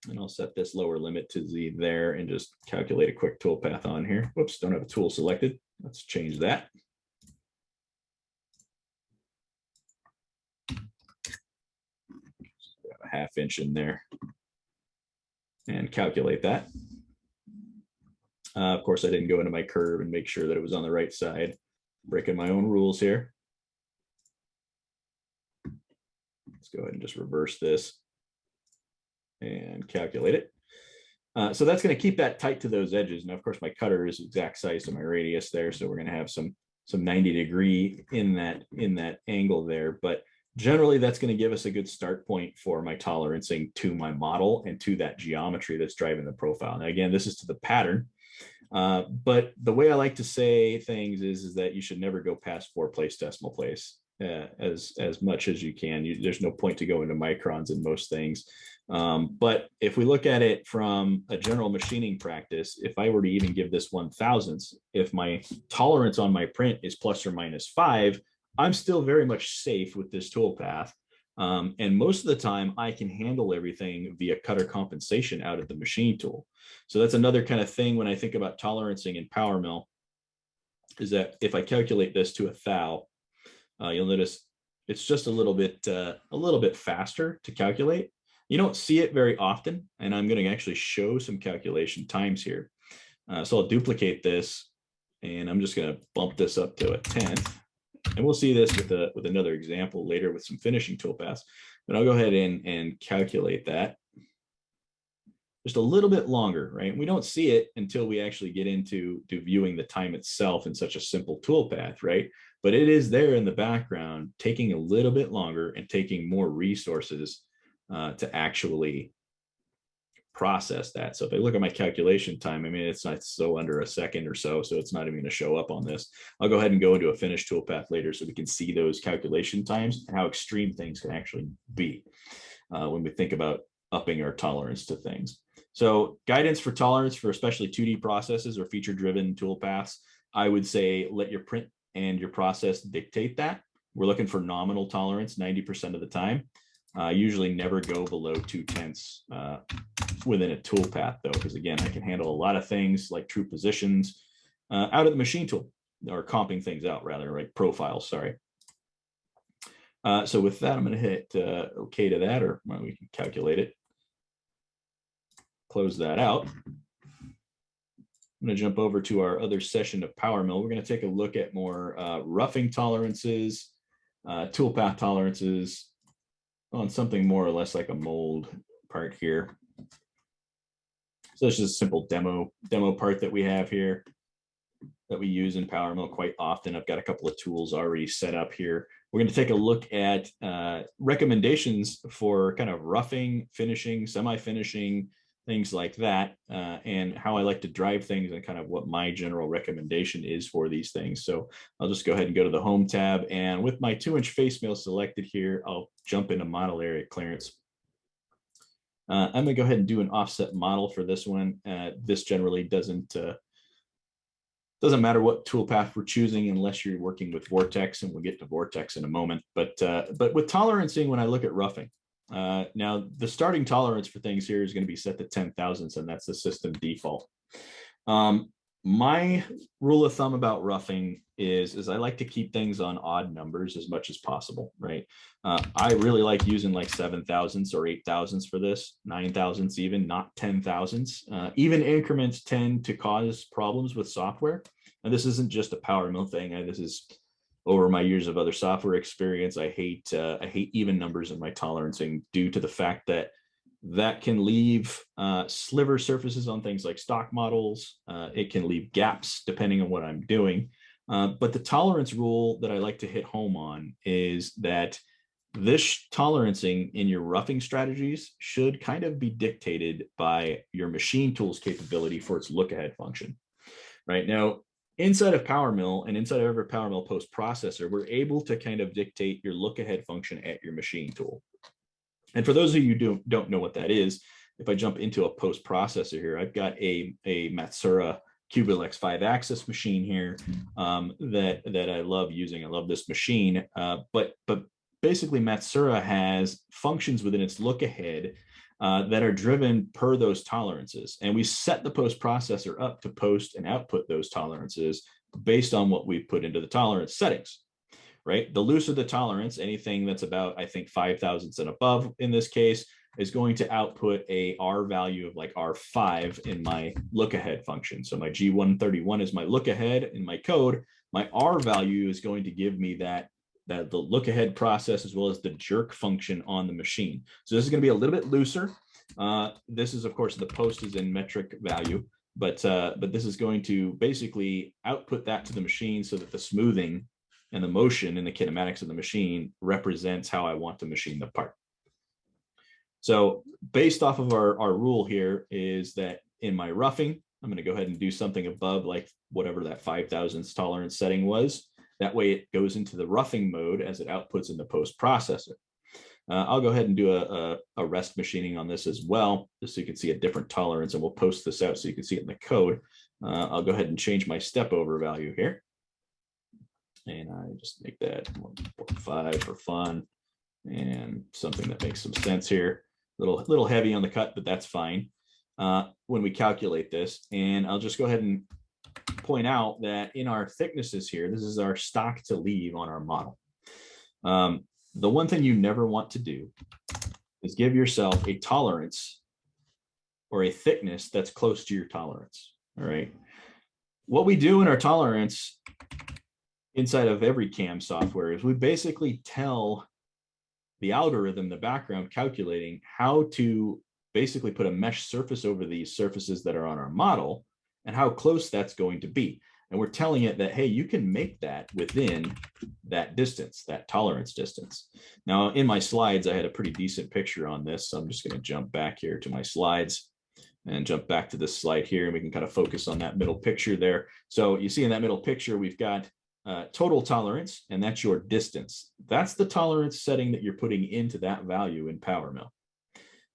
[SPEAKER 1] and I'll set this lower limit to Z there and just calculate a quick toolpath on here. Whoops, don't have a tool selected. Let's change that. A half inch in there and calculate that. Of course, I didn't go into my curve and make sure that it was on the right side. Breaking my own rules here. Let's go ahead and just reverse this and calculate it. So that's going to keep that tight to those edges. Now, of course, my cutter is exact size to my radius there, so we're going to have some 90-degree in that angle there. But generally, that's going to give us a good start point for my tolerancing to my model and to that geometry that's driving the profile. Now, again, this is to the pattern. But the way I like to say things is that you should never go past 4 place decimal place as much as you can. There's no point to go into microns in most things. But if we look at it from a general machining practice, if I were to even give this 1/1000th, if my tolerance on my print is plus or minus 5, I'm still very much safe with this toolpath. And most of the time I can handle everything via cutter compensation out of the machine tool. So that's another kind of thing when I think about tolerancing in PowerMill, is that if I calculate this to 1/1000, you'll notice it's just a little bit faster to calculate. You don't see it very often, and I'm going to actually show some calculation times here. So I'll duplicate this, and I'm just going to bump this up to 1/10. And we'll see this with another example later with some finishing toolpaths. But I'll go ahead and calculate that just a little bit longer, right? We don't see it until we actually get into viewing the time itself in such a simple toolpath, right? But it is there in the background, taking a little bit longer and taking more resources to actually process that. So if I look at my calculation time, I mean, it's not so under a second or so it's not even going to show up on this. I'll go ahead and go into a finished toolpath later so we can see those calculation times and how extreme things can actually be when we think about upping our tolerance to things. So guidance for tolerance for especially 2D processes or feature-driven toolpaths, I would say let your print and your process dictate that. We're looking for nominal tolerance 90% of the time. Usually never go below 2/10 within a toolpath though, because again, I can handle a lot of things like true positions out of the machine tool, or comping things out rather, right? Profiles, sorry. So with that, I'm going to hit OK to that, or well, we can calculate it. Close that out. I'm going to jump over to our other session of PowerMill. We're going to take a look at more roughing tolerances, toolpath tolerances on something more or less like a mold part here. So this is a simple demo part that we have here that we use in PowerMill quite often. I've got a couple of tools already set up here. We're going to take a look at recommendations for kind of roughing, finishing, semi-finishing, things like that, and how I like to drive things and kind of what my general recommendation is for these things. So I'll just go ahead and go to the Home tab, and with my 2-inch face mill selected here, I'll jump into model area clearance. I'm going to go ahead and do an offset model for this one. This generally doesn't matter what toolpath we're choosing unless you're working with Vortex, and we'll get to Vortex in a moment. But with tolerancing, when I look at roughing, now the starting tolerance for things here is going to be set to 10 thousandths, and that's the system default. My rule of thumb about roughing is I like to keep things on odd numbers as much as possible, right? I really like using like 7 thousandths or 8 thousandths for this, 9 thousandths even, not 10 thousandths. Even increments tend to cause problems with software. And this isn't just a PowerMill thing. This is over my years of other software experience. I hate even numbers in my tolerancing due to the fact that can leave sliver surfaces on things like stock models. It can leave gaps depending on what I'm doing. But the tolerance rule that I like to hit home on is that this tolerancing in your roughing strategies should kind of be dictated by your machine tool's capability for its look ahead function. Right now, inside of PowerMill and inside of every PowerMill post processor, we're able to kind of dictate your look ahead function at your machine tool. And for those of you who don't know what that is, if I jump into a post processor here, I've got a Matsuura Cubill X5 axis machine here that I love using. I love this machine, but basically Matsuura has functions within its look ahead that are driven per those tolerances. And we set the post processor up to post and output those tolerances based on what we put into the tolerance settings, right? The looser the tolerance, anything that's about, I think, 5 thousandths and above in this case, is going to output a R value of like R5 in my look ahead function. So my G131 is my look ahead in my code. My R value is going to give me that the look ahead process as well as the jerk function on the machine. So this is going to be a little bit looser. This is, of course, the post is in metric value, but this is going to basically output that to the machine so that the smoothing and the motion and the kinematics of the machine represents how I want to machine the part. So based off of our rule here is that in my roughing, I'm going to go ahead and do something above like whatever that 5 thousandths tolerance setting was. That way it goes into the roughing mode as it outputs in the post processor. I'll go ahead and do a rest machining on this as well, just so you can see a different tolerance, and we'll post this out so you can see it in the code. I'll go ahead and change my step over value here. And I just make that 1.5 for fun and something that makes some sense here. Little heavy on the cut, but that's fine when we calculate this. And I'll just go ahead and point out that in our thicknesses here, this is our stock to leave on our model. The one thing you never want to do is give yourself a tolerance or a thickness that's close to your tolerance. All right. What we do in our tolerance inside of every CAM software is we basically tell the algorithm, the background calculating how to basically put a mesh surface over these surfaces that are on our model and how close that's going to be. And we're telling it that, hey, you can make that within that distance, that tolerance distance. Now, in my slides, I had a pretty decent picture on this. So I'm just going to jump back here to my slides and jump back to this slide here, and we can kind of focus on that middle picture there. So you see in that middle picture, we've got total tolerance, and that's your distance. That's the tolerance setting that you're putting into that value in PowerMill.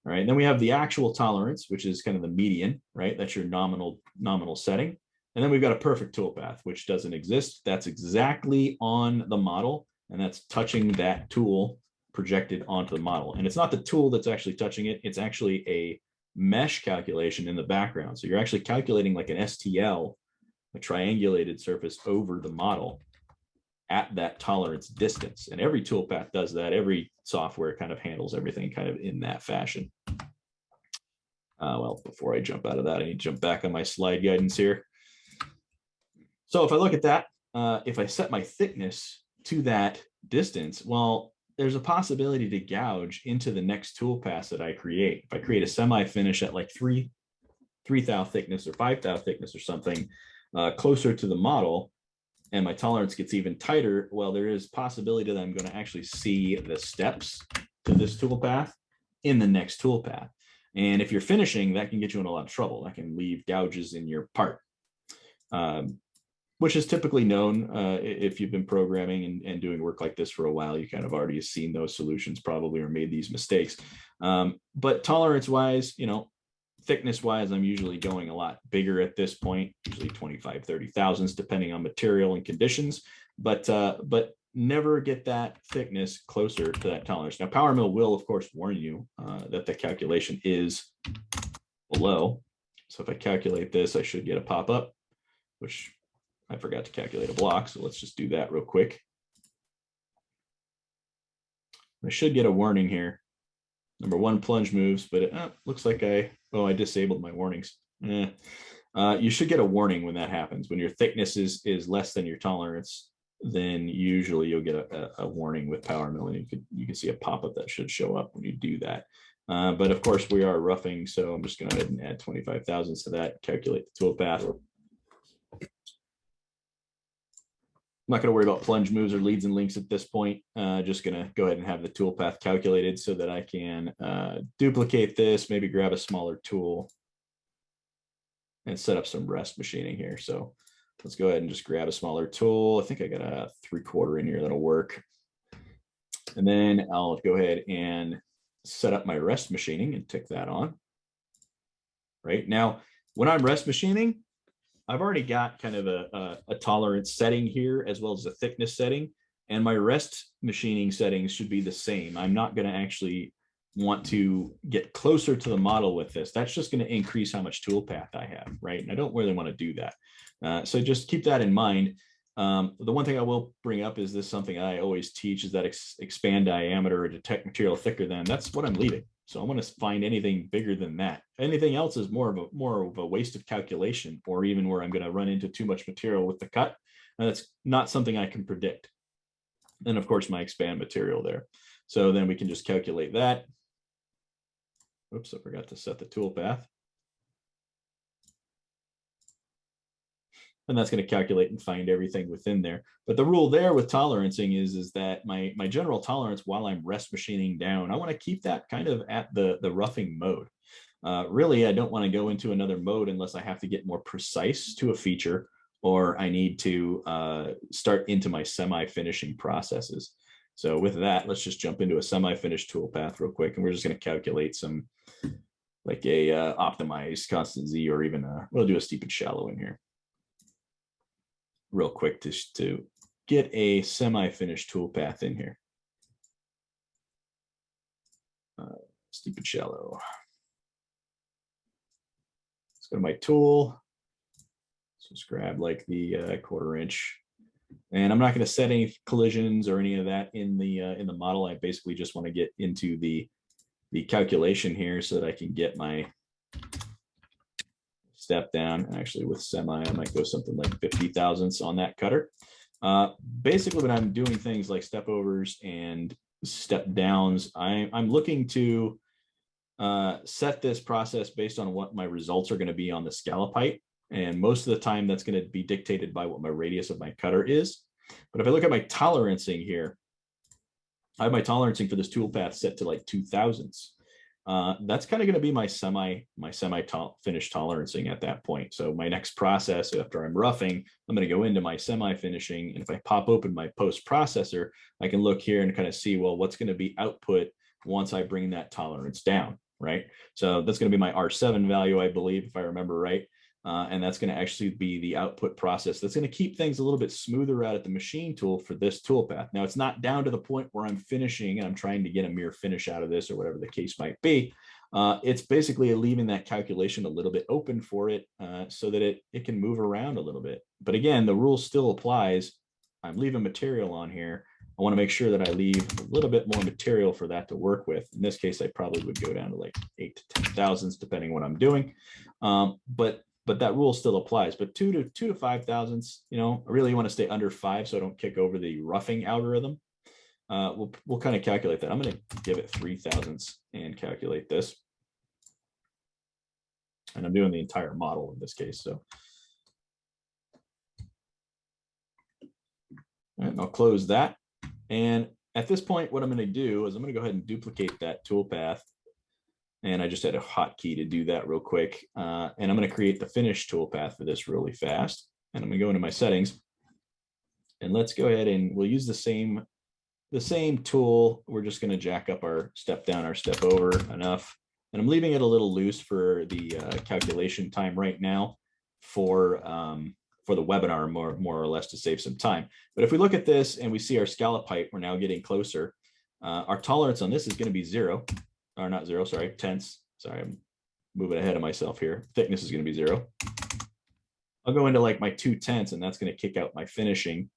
[SPEAKER 1] All right, and then we have the actual tolerance, which is kind of the median, right? That's your nominal setting. And then we've got a perfect toolpath, which doesn't exist. That's exactly on the model, and that's touching that tool projected onto the model. And it's not the tool that's actually touching it. It's actually a mesh calculation in the background. So you're actually calculating like an STL, a triangulated surface over the model at that tolerance distance. And every toolpath does that. Every software kind of handles everything kind of in that fashion. Well, before I jump out of that, I need to jump back on my slide guidance here. So if I look at that, if I set my thickness to that distance, well, there's a possibility to gouge into the next toolpath that I create. If I create a semi-finish at like 3 thou thickness or 5 thou thickness or something closer to the model, and my tolerance gets even tighter, well, there is possibility that I'm going to actually see the steps to this toolpath in the next toolpath. And if you're finishing, that can get you in a lot of trouble. That can leave gouges in your part, which is typically known if you've been programming and doing work like this for a while. You kind of already have seen those solutions probably or made these mistakes. But tolerance-wise, thickness-wise, I'm usually going a lot bigger at this point, usually 25, 30 thousandths, depending on material and conditions, but never get that thickness closer to that tolerance. Now, PowerMill will, of course, warn you that the calculation is below. So if I calculate this, I should get a pop-up. which I forgot to calculate a block. So let's just do that real quick. I should get a warning here. Number 1 plunge moves, but it looks like I disabled my warnings. You should get a warning when that happens. When your thickness is less than your tolerance, then usually you'll get a warning with PowerMill, and you can see a pop-up that should show up when you do that. But of course we are roughing, so I'm just going to go ahead and add 25 thousandths to that, calculate the toolpath. I'm not going to worry about plunge moves or leads and links at this point. Just going to go ahead and have the toolpath calculated so that I can duplicate this, maybe grab a smaller tool and set up some rest machining here. So let's go ahead and just grab a smaller tool. I think I got a 3/4 in here that'll work. And then I'll go ahead and set up my rest machining and tick that on. Right now, when I'm rest machining, I've already got kind of a tolerance setting here as well as a thickness setting, and my rest machining settings should be the same. I'm not going to actually want to get closer to the model with this. That's just going to increase how much toolpath I have, right? And I don't really want to do that. So just keep that in mind. The one thing I will bring up is this something I always teach is that expand diameter or detect material thicker than. That's what I'm leaving. So I want to find anything bigger than that. Anything else is more of a waste of calculation, or even where I'm going to run into too much material with the cut. And that's not something I can predict. And of course, my expand material there. So then we can just calculate that. Oops, I forgot to set the toolpath. And that's going to calculate and find everything within there. But the rule there with tolerancing is that my general tolerance while I'm rest machining down, I want to keep that kind of at the roughing mode. Really, I don't want to go into another mode unless I have to get more precise to a feature, or I need to start into my semi-finishing processes. So with that, let's just jump into a semi-finished toolpath real quick, and we're just going to calculate some like a optimized constant Z, or even we'll do a steep and shallow in here real quick to get a semi-finished toolpath in here. Steep and shallow. Let's go to my tool. So just grab like the 1/4 inch, and I'm not going to set any collisions or any of that in the model. I basically just want to get into the calculation here so that I can get my step down. Actually, with semi, I might go something like 50 thousandths on that cutter. Basically, when I'm doing things like step overs and step downs, I'm looking to set this process based on what my results are going to be on the scallop height. And most of the time, that's going to be dictated by what my radius of my cutter is. But if I look at my tolerancing here, I have my tolerancing for this toolpath set to like 2 thousandths. That's kind of going to be my semi finished tolerancing at that point. So my next process after I'm roughing, I'm going to go into my semi finishing, and if I pop open my post processor, I can look here and kind of see, well, what's going to be output once I bring that tolerance down, right? So that's going to be my R7 value, I believe, if I remember right. And that's going to actually be the output process. That's going to keep things a little bit smoother out at the machine tool for this toolpath. Now, it's not down to the point where I'm finishing and I'm trying to get a mere finish out of this or whatever the case might be. It's basically leaving that calculation a little bit open for it so that it can move around a little bit. But again, the rule still applies. I'm leaving material on here. I want to make sure that I leave a little bit more material for that to work with. In this case, I probably would go down to like 8 to 10 thousandths, depending what I'm doing. But that rule still applies. But 2 to 5 thousandths, I really want to stay under 5 so I don't kick over the roughing algorithm. We'll kind of calculate that. I'm going to give it 3 thousandths and calculate this. And I'm doing the entire model in this case. So and I'll close that. And at this point, what I'm going to do is I'm going to go ahead and duplicate that toolpath. And I just had a hotkey to do that real quick. And I'm going to create the finish toolpath for this really fast. And I'm going to go into my settings. And let's go ahead and we'll use the same tool. We're just going to jack up our step down, our step over enough. And I'm leaving it a little loose for the calculation time right now for the webinar, more or less to save some time. But if we look at this and we see our scallop height, we're now getting closer. Our tolerance on this is going to be 0. Or not 0, sorry, tenths. Sorry, I'm moving ahead of myself here. Thickness is going to be 0. I'll go into like my 2/10, and that's going to kick out my finishing.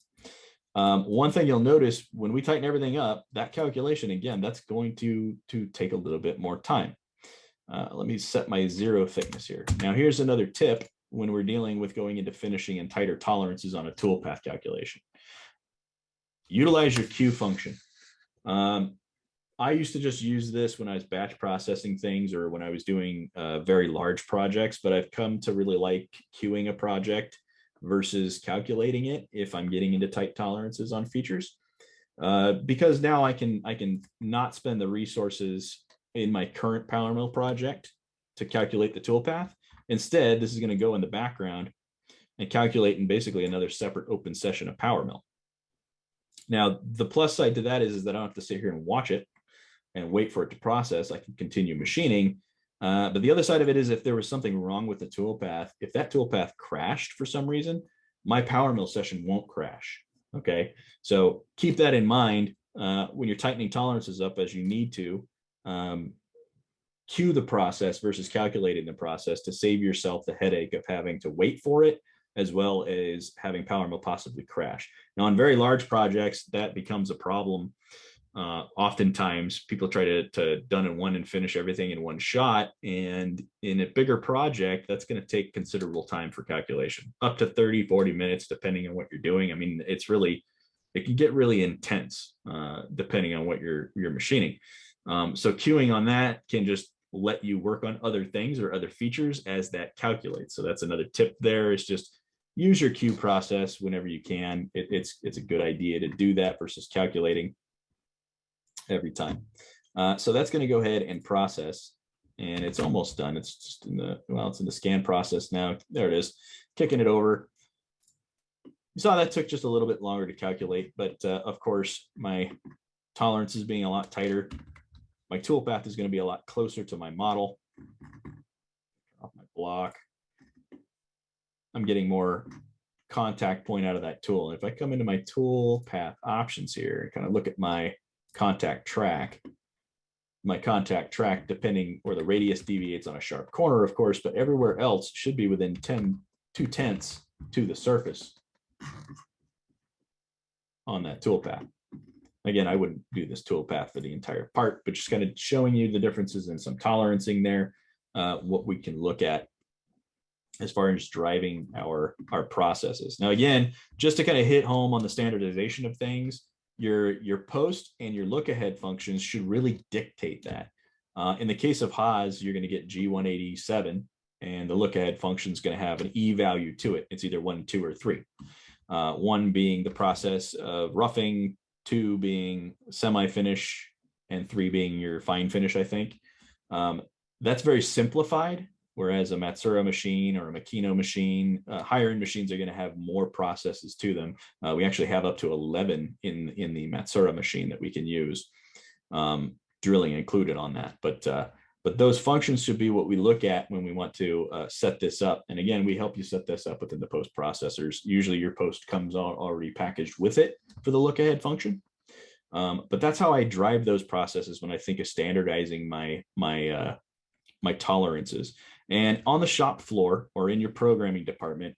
[SPEAKER 1] One thing you'll notice when we tighten everything up, that calculation, again, that's going to take a little bit more time. Let me set my 0 thickness here. Now, here's another tip when we're dealing with going into finishing and tighter tolerances on a toolpath calculation. Utilize your Q function. I used to just use this when I was batch processing things or when I was doing very large projects, but I've come to really like queuing a project versus calculating it if I'm getting into tight tolerances on features, because now I can not spend the resources in my current PowerMill project to calculate the toolpath. Instead, this is going to go in the background and calculate in basically another separate open session of PowerMill. Now, the plus side to that is that I don't have to sit here and watch it and wait for it to process. I can continue machining. But the other side of it is if there was something wrong with the toolpath, if that toolpath crashed for some reason, my PowerMill session won't crash. Okay, so keep that in mind when you're tightening tolerances up as you need to. Cue the process versus calculating the process to save yourself the headache of having to wait for it, as well as having PowerMill possibly crash. Now, on very large projects, that becomes a problem. Oftentimes people try to done in one and finish everything in one shot. And in a bigger project, that's going to take considerable time for calculation, up to 30, 40 minutes, depending on what you're doing. I mean, it can get really intense depending on what you're machining. So queuing on that can just let you work on other things or other features as that calculates. So that's another tip there, is just use your queue process whenever you can. It's a good idea to do that versus calculating every time. So that's going to go ahead and process, and it's almost done. It's just it's in the scan process now. There it is, kicking it over. You saw that took just a little bit longer to calculate, but of course, my tolerance is being a lot tighter. My toolpath is going to be a lot closer to my model. Off my block. I'm getting more contact point out of that tool. And if I come into my toolpath options here and kind of look at my contact track, depending where the radius deviates on a sharp corner, of course, but everywhere else should be within 2/10 to the surface on that toolpath. Again, I wouldn't do this toolpath for the entire part, but just kind of showing you the differences in some tolerancing there, what we can look at as far as driving our processes. Now, again, just to kind of hit home on the standardization of things, your post and your look ahead functions should really dictate that. In the case of Haas, you're going to get G187, and the look ahead function is going to have an E value to it. It's either 1, 2, or 3. 1 being the process of roughing, 2 being semi-finish, and 3 being your fine finish, I think. That's very simplified, whereas a Matsuura machine or a Makino machine, higher end machines are going to have more processes to them. We actually have up to 11 in the Matsuura machine that we can use, drilling included on that. But those functions should be what we look at when we want to set this up. And again, we help you set this up within the post processors. Usually your post comes already packaged with it for the look ahead function. But that's how I drive those processes when I think of standardizing my tolerances. And on the shop floor or in your programming department,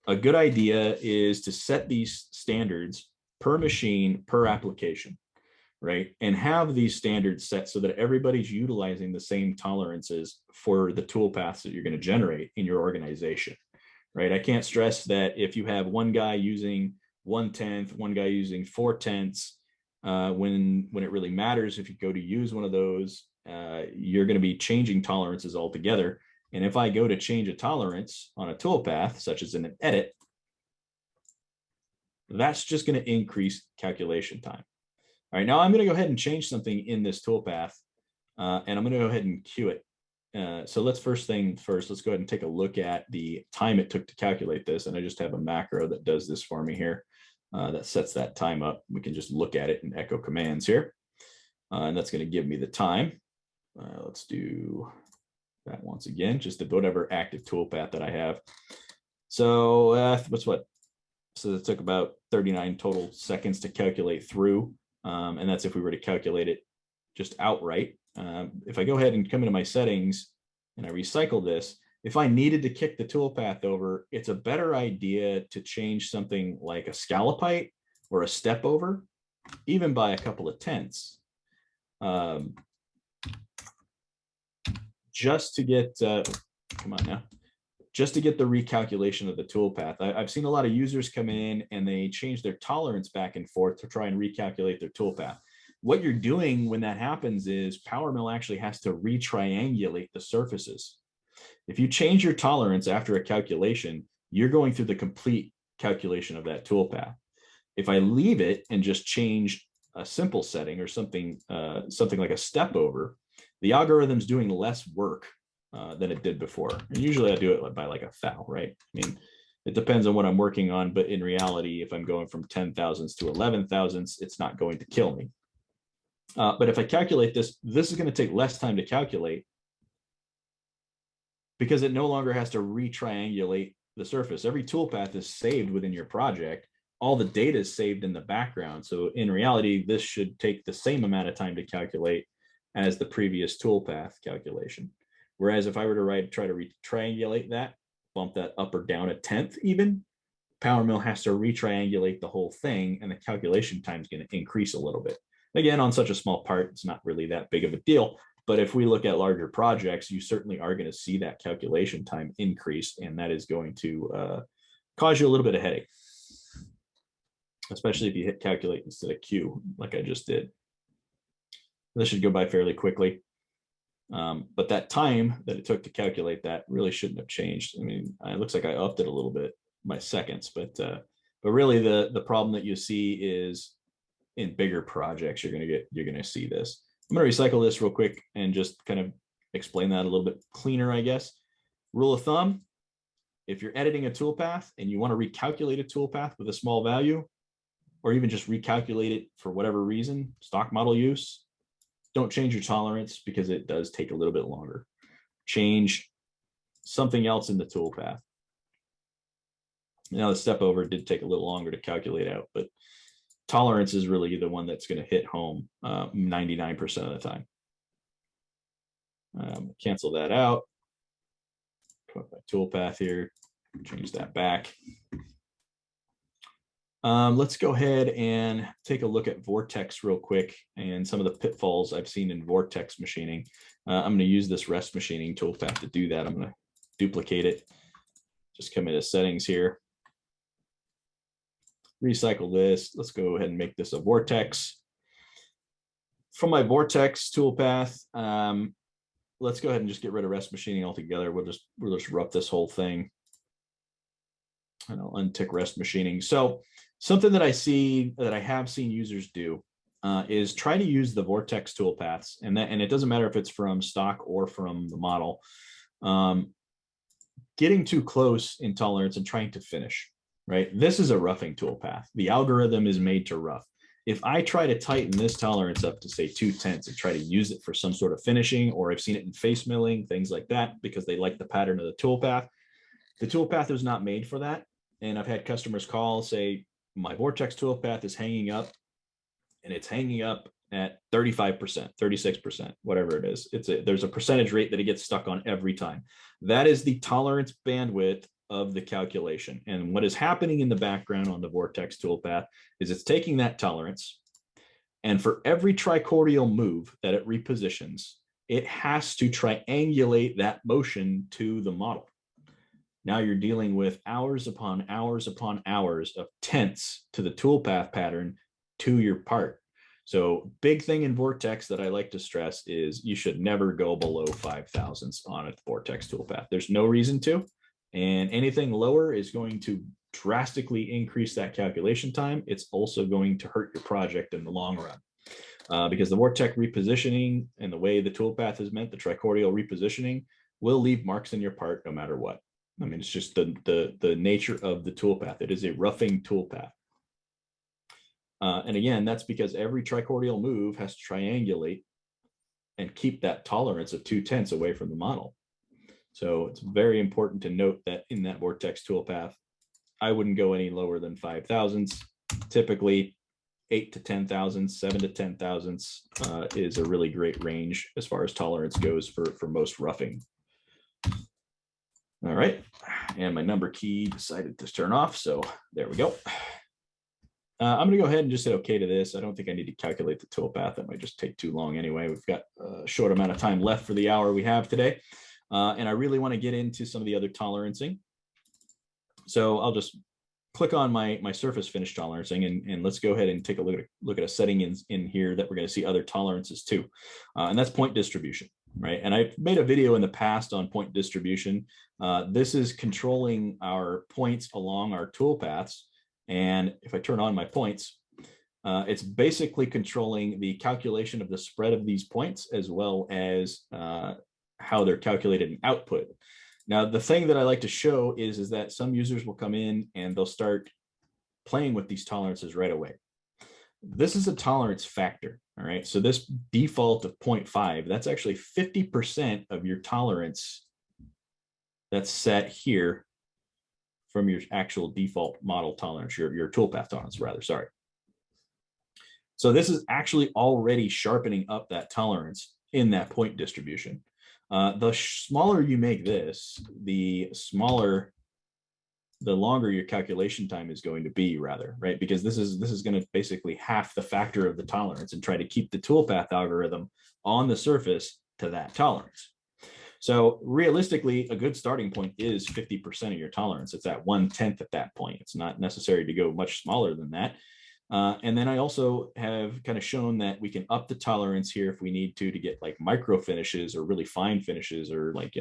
[SPEAKER 1] a good idea is to set these standards per machine, per application, right? And have these standards set so that everybody's utilizing the same tolerances for the tool paths that you're going to generate in your organization, right? I can't stress that if you have one guy using 1/10, one guy using 4/10, when it really matters, if you go to use one of those, you're going to be changing tolerances altogether. And if I go to change a tolerance on a toolpath, such as in an edit, that's just going to increase calculation time. All right, now I'm going to go ahead and change something in this toolpath, and I'm going to go ahead and queue it. So let's let's go ahead and take a look at the time it took to calculate this. And I just have a macro that does this for me here, that sets that time up. We can just look at it in echo commands here, and that's going to give me the time. Let's do that once again, just to whatever active toolpath that I have. So so it took about 39 total seconds to calculate through. And that's if we were to calculate it just outright. If I go ahead and come into my settings and I recycle this, If I needed to kick the toolpath over, it's a better idea to change something like a scallop height or a step over, even by a couple of tenths, just to get, come on now, just to get the recalculation of the toolpath. I've seen a lot of users come in and they change their tolerance back and forth to try and recalculate their toolpath. What you're doing when that happens is PowerMill actually has to retriangulate the surfaces. If you change your tolerance after a calculation, you're going through the complete calculation of that toolpath. If I leave it and just change a simple setting or something, something like a step over, the algorithm's doing less work than it did before. And usually I do it by like a thou, right? I mean, it depends on what I'm working on, but in reality, if I'm going from 10 thousandths to 11 thousandths, it's not going to kill me. But if I calculate this, this is going to take less time to calculate because it no longer has to retriangulate the surface. Every toolpath is saved within your project. All the data is saved in the background. So in reality, this should take the same amount of time to calculate as the previous toolpath calculation. Whereas if I were to try to triangulate that, bump that up or down a tenth even, PowerMill has to retriangulate the whole thing, and the calculation time is going to increase a little bit. Again, on such a small part, it's not really that big of a deal. But if we look at larger projects, you certainly are going to see that calculation time increase, and that is going to cause you a little bit of headache, especially if you hit calculate instead of Q, like I just did. This should go by fairly quickly. But that time that it took to calculate that really shouldn't have changed. I mean, it looks like I upped it a little bit by seconds, but really the problem that you see is in bigger projects, you're going to see this. I'm going to recycle this real quick and just kind of explain that a little bit cleaner, I guess. Rule of thumb, if you're editing a toolpath and you want to recalculate a toolpath with a small value, or even just recalculate it for whatever reason, stock model use, don't change your tolerance because it does take a little bit longer. Change something else in the toolpath. Now the step over did take a little longer to calculate out, but tolerance is really the one that's going to hit home 99% of the time. Cancel that out. Put my toolpath here, change that back. Let's go ahead and take a look at Vortex real quick and some of the pitfalls I've seen in Vortex machining. I'm going to use this rest machining toolpath to do that. I'm going to duplicate it. Just come into settings here. Recycle this. Let's go ahead and make this a Vortex. From my Vortex toolpath, let's go ahead and just get rid of rest machining altogether. We'll just rough this whole thing. And I'll untick rest machining. So something that I have seen users do is try to use the Vortex toolpaths, and it doesn't matter if it's from stock or from the model, getting too close in tolerance and trying to finish, right? This is a roughing toolpath. The algorithm is made to rough. If I try to tighten this tolerance up to say 2/10 and try to use it for some sort of finishing, or I've seen it in face milling, things like that, because they like the pattern of the toolpath is not made for that. And I've had customers call, say, my Vortex toolpath is hanging up, and it's hanging up at 35%, 36%, whatever it is. There's a percentage rate that it gets stuck on every time. That is the tolerance bandwidth of the calculation. And what is happening in the background on the Vortex toolpath is it's taking that tolerance, and for every tricordial move that it repositions, it has to triangulate that motion to the model. Now you're dealing with hours upon hours upon hours of tenths to the toolpath pattern to your part. So big thing in Vortex that I like to stress is you should never go below 5 thousandths on a Vortex toolpath. There's no reason to, and anything lower is going to drastically increase that calculation time. It's also going to hurt your project in the long run because the Vortex repositioning and the way the toolpath is meant, the tricordial repositioning, will leave marks in your part no matter what. I mean, it's just the nature of the toolpath. It is a roughing toolpath. And again, that's because every tricordial move has to triangulate and keep that tolerance of 2/10 away from the model. So it's very important to note that in that Vortex toolpath, I wouldn't go any lower than 5 thousandths. Typically 8 to 10 thousandths, 7 to 10 thousandths is a really great range as far as tolerance goes for most roughing. All right, and my number key decided to turn off, so there we go. I'm going to go ahead and just hit OK to this. I don't think I need to calculate the toolpath. That might just take too long anyway. We've got a short amount of time left for the hour we have today. And I really want to get into some of the other tolerancing. So I'll just click on my surface finish tolerancing, and let's go ahead and take a look at a setting in here that we're going to see other tolerances too. And that's point distribution, right? And I've made a video in the past on point distribution. This is controlling our points along our toolpaths. And if I turn on my points, it's basically controlling the calculation of the spread of these points as well as how they're calculated in output. Now, the thing that I like to show is that some users will come in and they'll start playing with these tolerances right away. This is a tolerance factor, all right? So this default of 0.5, that's actually 50% of your tolerance that's set here from your actual default model tolerance, your toolpath tolerance, rather, sorry. So this is actually already sharpening up that tolerance in that point distribution. The smaller you make this, the longer your calculation time is going to be, rather, right? Because this is going to basically half the factor of the tolerance and try to keep the toolpath algorithm on the surface to that tolerance. So realistically, a good starting point is 50% of your tolerance. It's at 1/10 at that point. It's not necessary to go much smaller than that. And then I also have kind of shown that we can up the tolerance here if we need to get like micro finishes or really fine finishes, or like,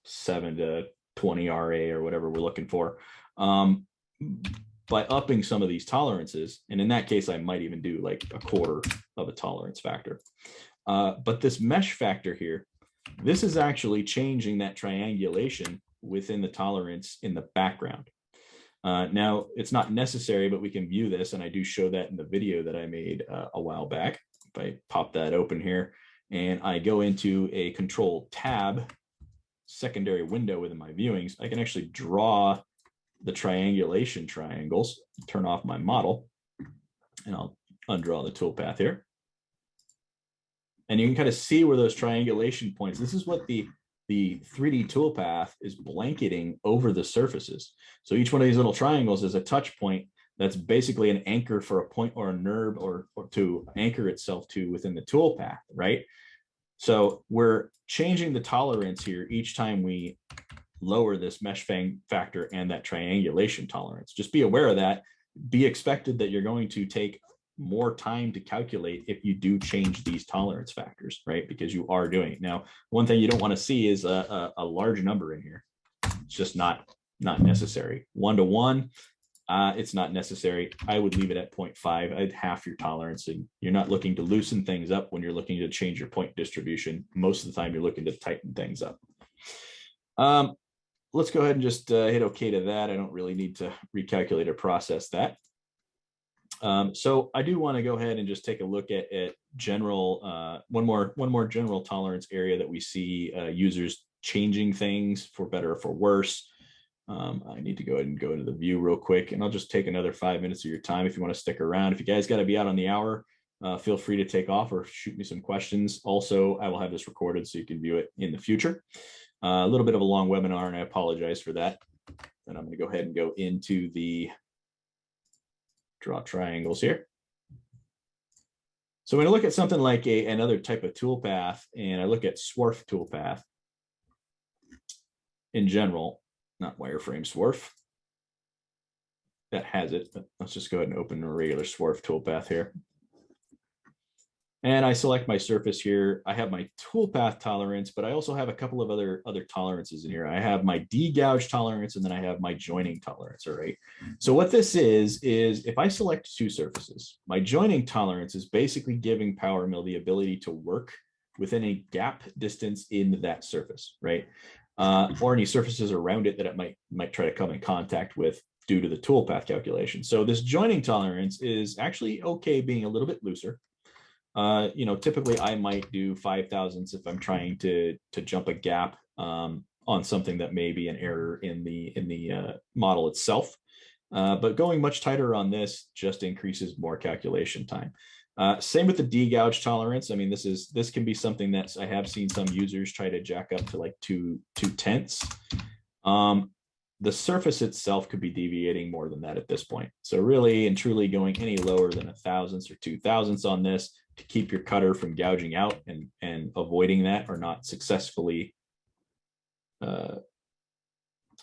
[SPEAKER 1] 7 to 20 RA or whatever we're looking for, by upping some of these tolerances. And in that case, I might even do like a quarter of a tolerance factor. But this mesh factor here, this is actually changing that triangulation within the tolerance in the background. Now, it's not necessary, but we can view this, and I do show that in the video that I made a while back. If I pop that open here, and I go into a control tab, secondary window within my viewings, I can actually draw the triangulation triangles, turn off my model, and I'll undraw the toolpath here. And you can kind of see where those triangulation points, this is what the 3D toolpath is blanketing over the surfaces. So each one of these little triangles is a touch point that's basically an anchor for a point or a nerve or to anchor itself to within the toolpath, right? So we're changing the tolerance here each time we lower this mesh factor and that triangulation tolerance. Just be aware of that. Be expected that you're going to take more time to calculate if you do change these tolerance factors, right? Because you are doing it. Now, one thing you don't want to see is a large number in here. It's just not necessary. 1-to-1, it's not necessary. I would leave it at 0.5. I'd half your tolerance, and you're not looking to loosen things up when you're looking to change your point distribution. Most of the time, you're looking to tighten things up. Let's go ahead and just hit OK to that. I don't really need to recalculate or process that. So I do want to go ahead and just take a look at general, one more general tolerance area that we see users changing things for better or for worse. I need to go ahead and go into the view real quick, and I'll just take another 5 minutes of your time if you want to stick around. If you guys got to be out on the hour, feel free to take off or shoot me some questions. Also, I will have this recorded so you can view it in the future. A little bit of a long webinar, and I apologize for that. And I'm going to go ahead and go into the draw triangles here. So when I look at something like another type of toolpath, and I look at swarf toolpath in general, not wireframe swarf, that has it, but let's just go ahead and open a regular swarf toolpath here. And I select my surface here. I have my toolpath tolerance, but I also have a couple of other tolerances in here. I have my degouge tolerance, and then I have my joining tolerance, all right? So what this is if I select two surfaces, my joining tolerance is basically giving PowerMill the ability to work within a gap distance in that surface, right? Or any surfaces around it that it might try to come in contact with due to the toolpath calculation. So this joining tolerance is actually okay being a little bit looser. Typically I might do 5 thousandths if I'm trying to jump a gap on something that may be an error in the model itself. But going much tighter on this just increases more calculation time. Same with the degouge tolerance. I mean, this can be something that I have seen some users try to jack up to like 2/10. The surface itself could be deviating more than that at this point. So really and truly going any lower than 1/1000 or 2/1000 on this to keep your cutter from gouging out and avoiding that, or not successfully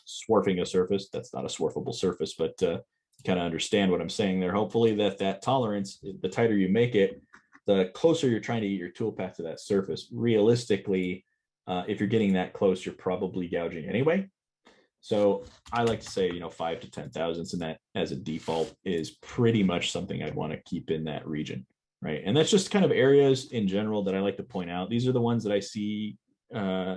[SPEAKER 1] swarfing a surface. That's not a swarfable surface, but kind of understand what I'm saying there. Hopefully that tolerance, the tighter you make it, the closer you're trying to get your toolpath to that surface. Realistically, if you're getting that close, you're probably gouging anyway. So I like to say, 5 to 10 thousandths, and that as a default is pretty much something I'd want to keep in that region, right? And that's just kind of areas in general that I like to point out. These are the ones that I see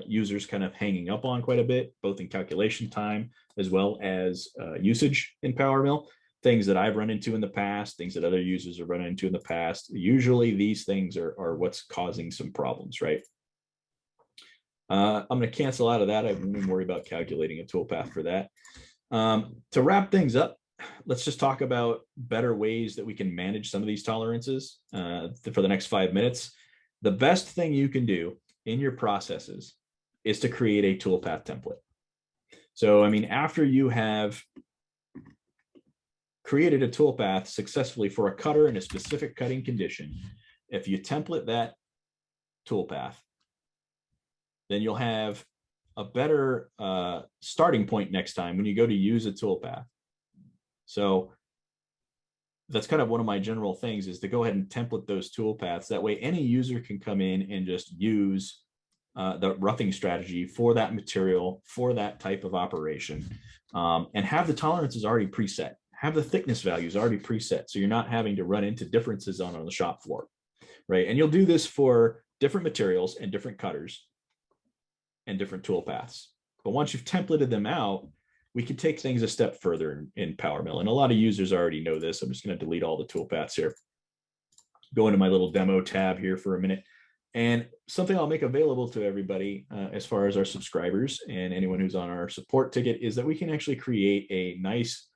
[SPEAKER 1] users kind of hanging up on quite a bit, both in calculation time as well as usage in PowerMill. Things that I've run into in the past, things that other users have run into in the past. Usually these things are what's causing some problems, right? I'm going to cancel out of that. I won't even worry about calculating a toolpath for that. To wrap things up, let's just talk about better ways that we can manage some of these tolerances for the next 5 minutes. The best thing you can do in your processes is to create a toolpath template. So, I mean, after you have created a toolpath successfully for a cutter in a specific cutting condition, if you template that toolpath, then you'll have a better starting point next time when you go to use a toolpath. So that's kind of one of my general things, is to go ahead and template those toolpaths. That way any user can come in and just use the roughing strategy for that material, for that type of operation, and have the tolerances already preset, have the thickness values already preset. So you're not having to run into differences on the shop floor, right? And you'll do this for different materials and different cutters and different tool paths. But once you've templated them out, we can take things a step further in PowerMill. And a lot of users already know this. I'm just going to delete all the tool paths here. Go into my little demo tab here for a minute. And something I'll make available to everybody as far as our subscribers and anyone who's on our support ticket is that we can actually create a nice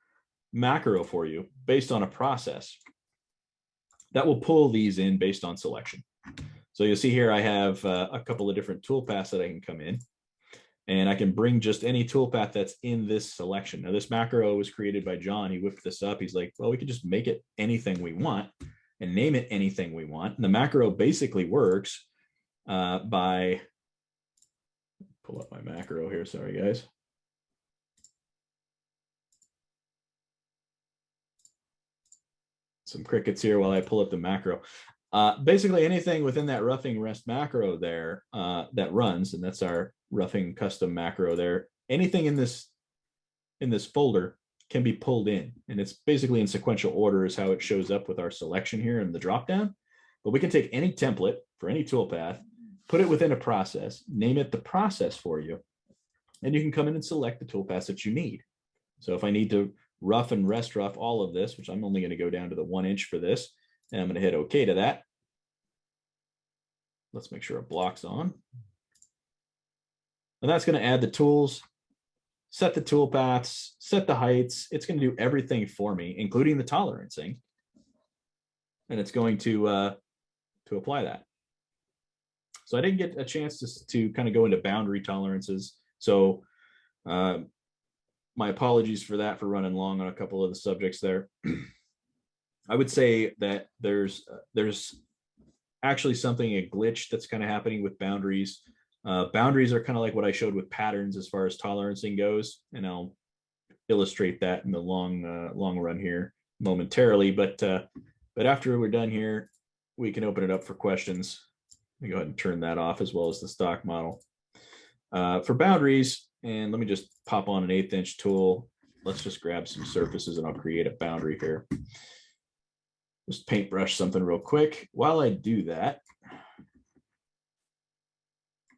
[SPEAKER 1] macro for you based on a process that will pull these in based on selection. So you'll see here I have a couple of different toolpaths that I can come in, and I can bring just any toolpath that's in this selection. Now this macro was created by John. He whipped this up. He's like, well, we could just make it anything we want and name it anything we want. And the macro basically works by, pull up my macro here. Sorry, guys. Some crickets here while I pull up the macro. Basically anything within that roughing rest macro there that runs, and that's our roughing custom macro there, anything in this folder can be pulled in, and it's basically in sequential order is how it shows up with our selection here in the dropdown. But we can take any template for any toolpath, put it within a process, name it the process for you, and you can come in and select the toolpaths that you need. So if I need to rough and rest rough all of this, which I'm only going to go down to the 1 inch for this, and I'm going to hit OK to that. Let's make sure it blocks on. And that's going to add the tools, set the tool paths, set the heights. It's going to do everything for me, including the tolerancing. And it's going to apply that. So I didn't get a chance to kind of go into boundary tolerances. So my apologies for that, for running long on a couple of the subjects there. I would say that there's actually a glitch that's kind of happening with boundaries. Boundaries are kind of like what I showed with patterns as far as tolerancing goes, and I'll illustrate that in the long run here momentarily. But after we're done here, we can open it up for questions. Let me go ahead and turn that off, as well as the stock model. For boundaries, and let me just pop on an 1/8 inch tool. Let's just grab some surfaces and I'll create a boundary here. Just paintbrush something real quick. While I do that,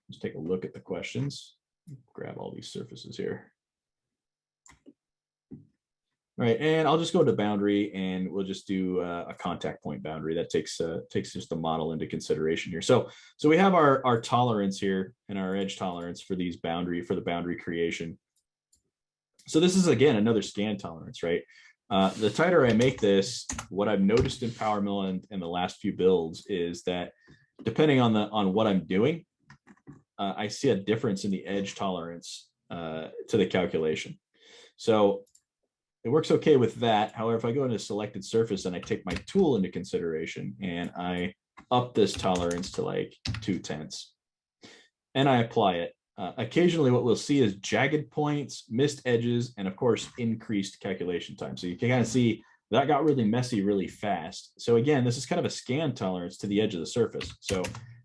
[SPEAKER 1] let's take a look at the questions. Grab all these surfaces here. All right, and I'll just go to boundary, and we'll just do a contact point boundary. That takes just the model into consideration here. So we have our tolerance here and our edge tolerance for the boundary creation. So this is, again, another scan tolerance, right? The tighter I make this, what I've noticed in PowerMill and the last few builds is that depending on what I'm doing, I see a difference in the edge tolerance to the calculation. So it works okay with that. However, if I go into selected surface and I take my tool into consideration and I up this tolerance to like 2/10 and I apply it, occasionally what we'll see is jagged points, missed edges, and of course, increased calculation time. So you can kind of see that got really messy really fast. So again, this is kind of a scan tolerance to the edge of the surface. So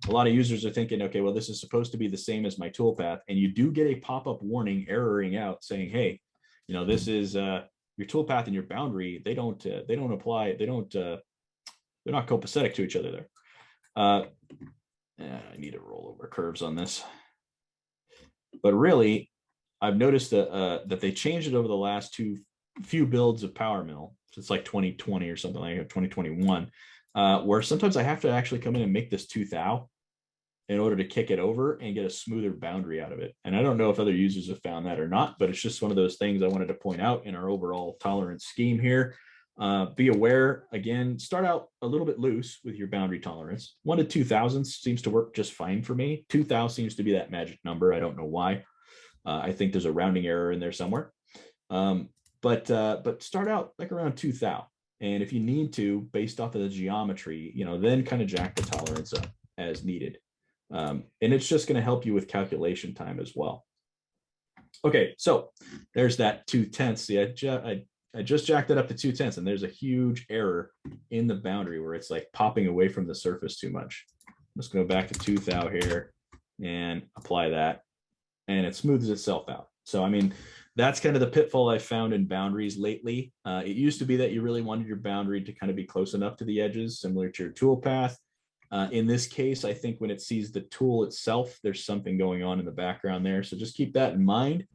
[SPEAKER 1] a lot of users are thinking, okay, well, this is supposed to be the same as my toolpath. And you do get a pop-up warning erroring out saying, hey, you know, this is your toolpath and your boundary. They don't apply. They're not copacetic to each other there. I need to roll over curves on this. But really, I've noticed that they changed it over the last few builds of PowerMill. So it's like 2020 or something like that, 2021, where sometimes I have to actually come in and make this 2 thou in order to kick it over and get a smoother boundary out of it. And I don't know if other users have found that or not, but it's just one of those things I wanted to point out in our overall tolerance scheme here. Be aware, again, start out a little bit loose with your boundary tolerance. 1 to 2 thousandths seems to work just fine for me. 2 thou seems to be that magic number. I don't know why. I think there's a rounding error in there somewhere. But start out like around 2 thou. And if you need to, based off of the geometry, you know, then kind of jack the tolerance up as needed. And it's just going to help you with calculation time as well. Okay, so there's that 2/10. See, I just jacked it up to 2/10, and there's a huge error in the boundary where it's like popping away from the surface too much. Let's go back to 2 thou here and apply that, and it smooths itself out. So, I mean, that's kind of the pitfall I found in boundaries lately. It used to be that you really wanted your boundary to kind of be close enough to the edges, similar to your tool path. In this case, I think when it sees the tool itself, there's something going on in the background there. So just keep that in mind.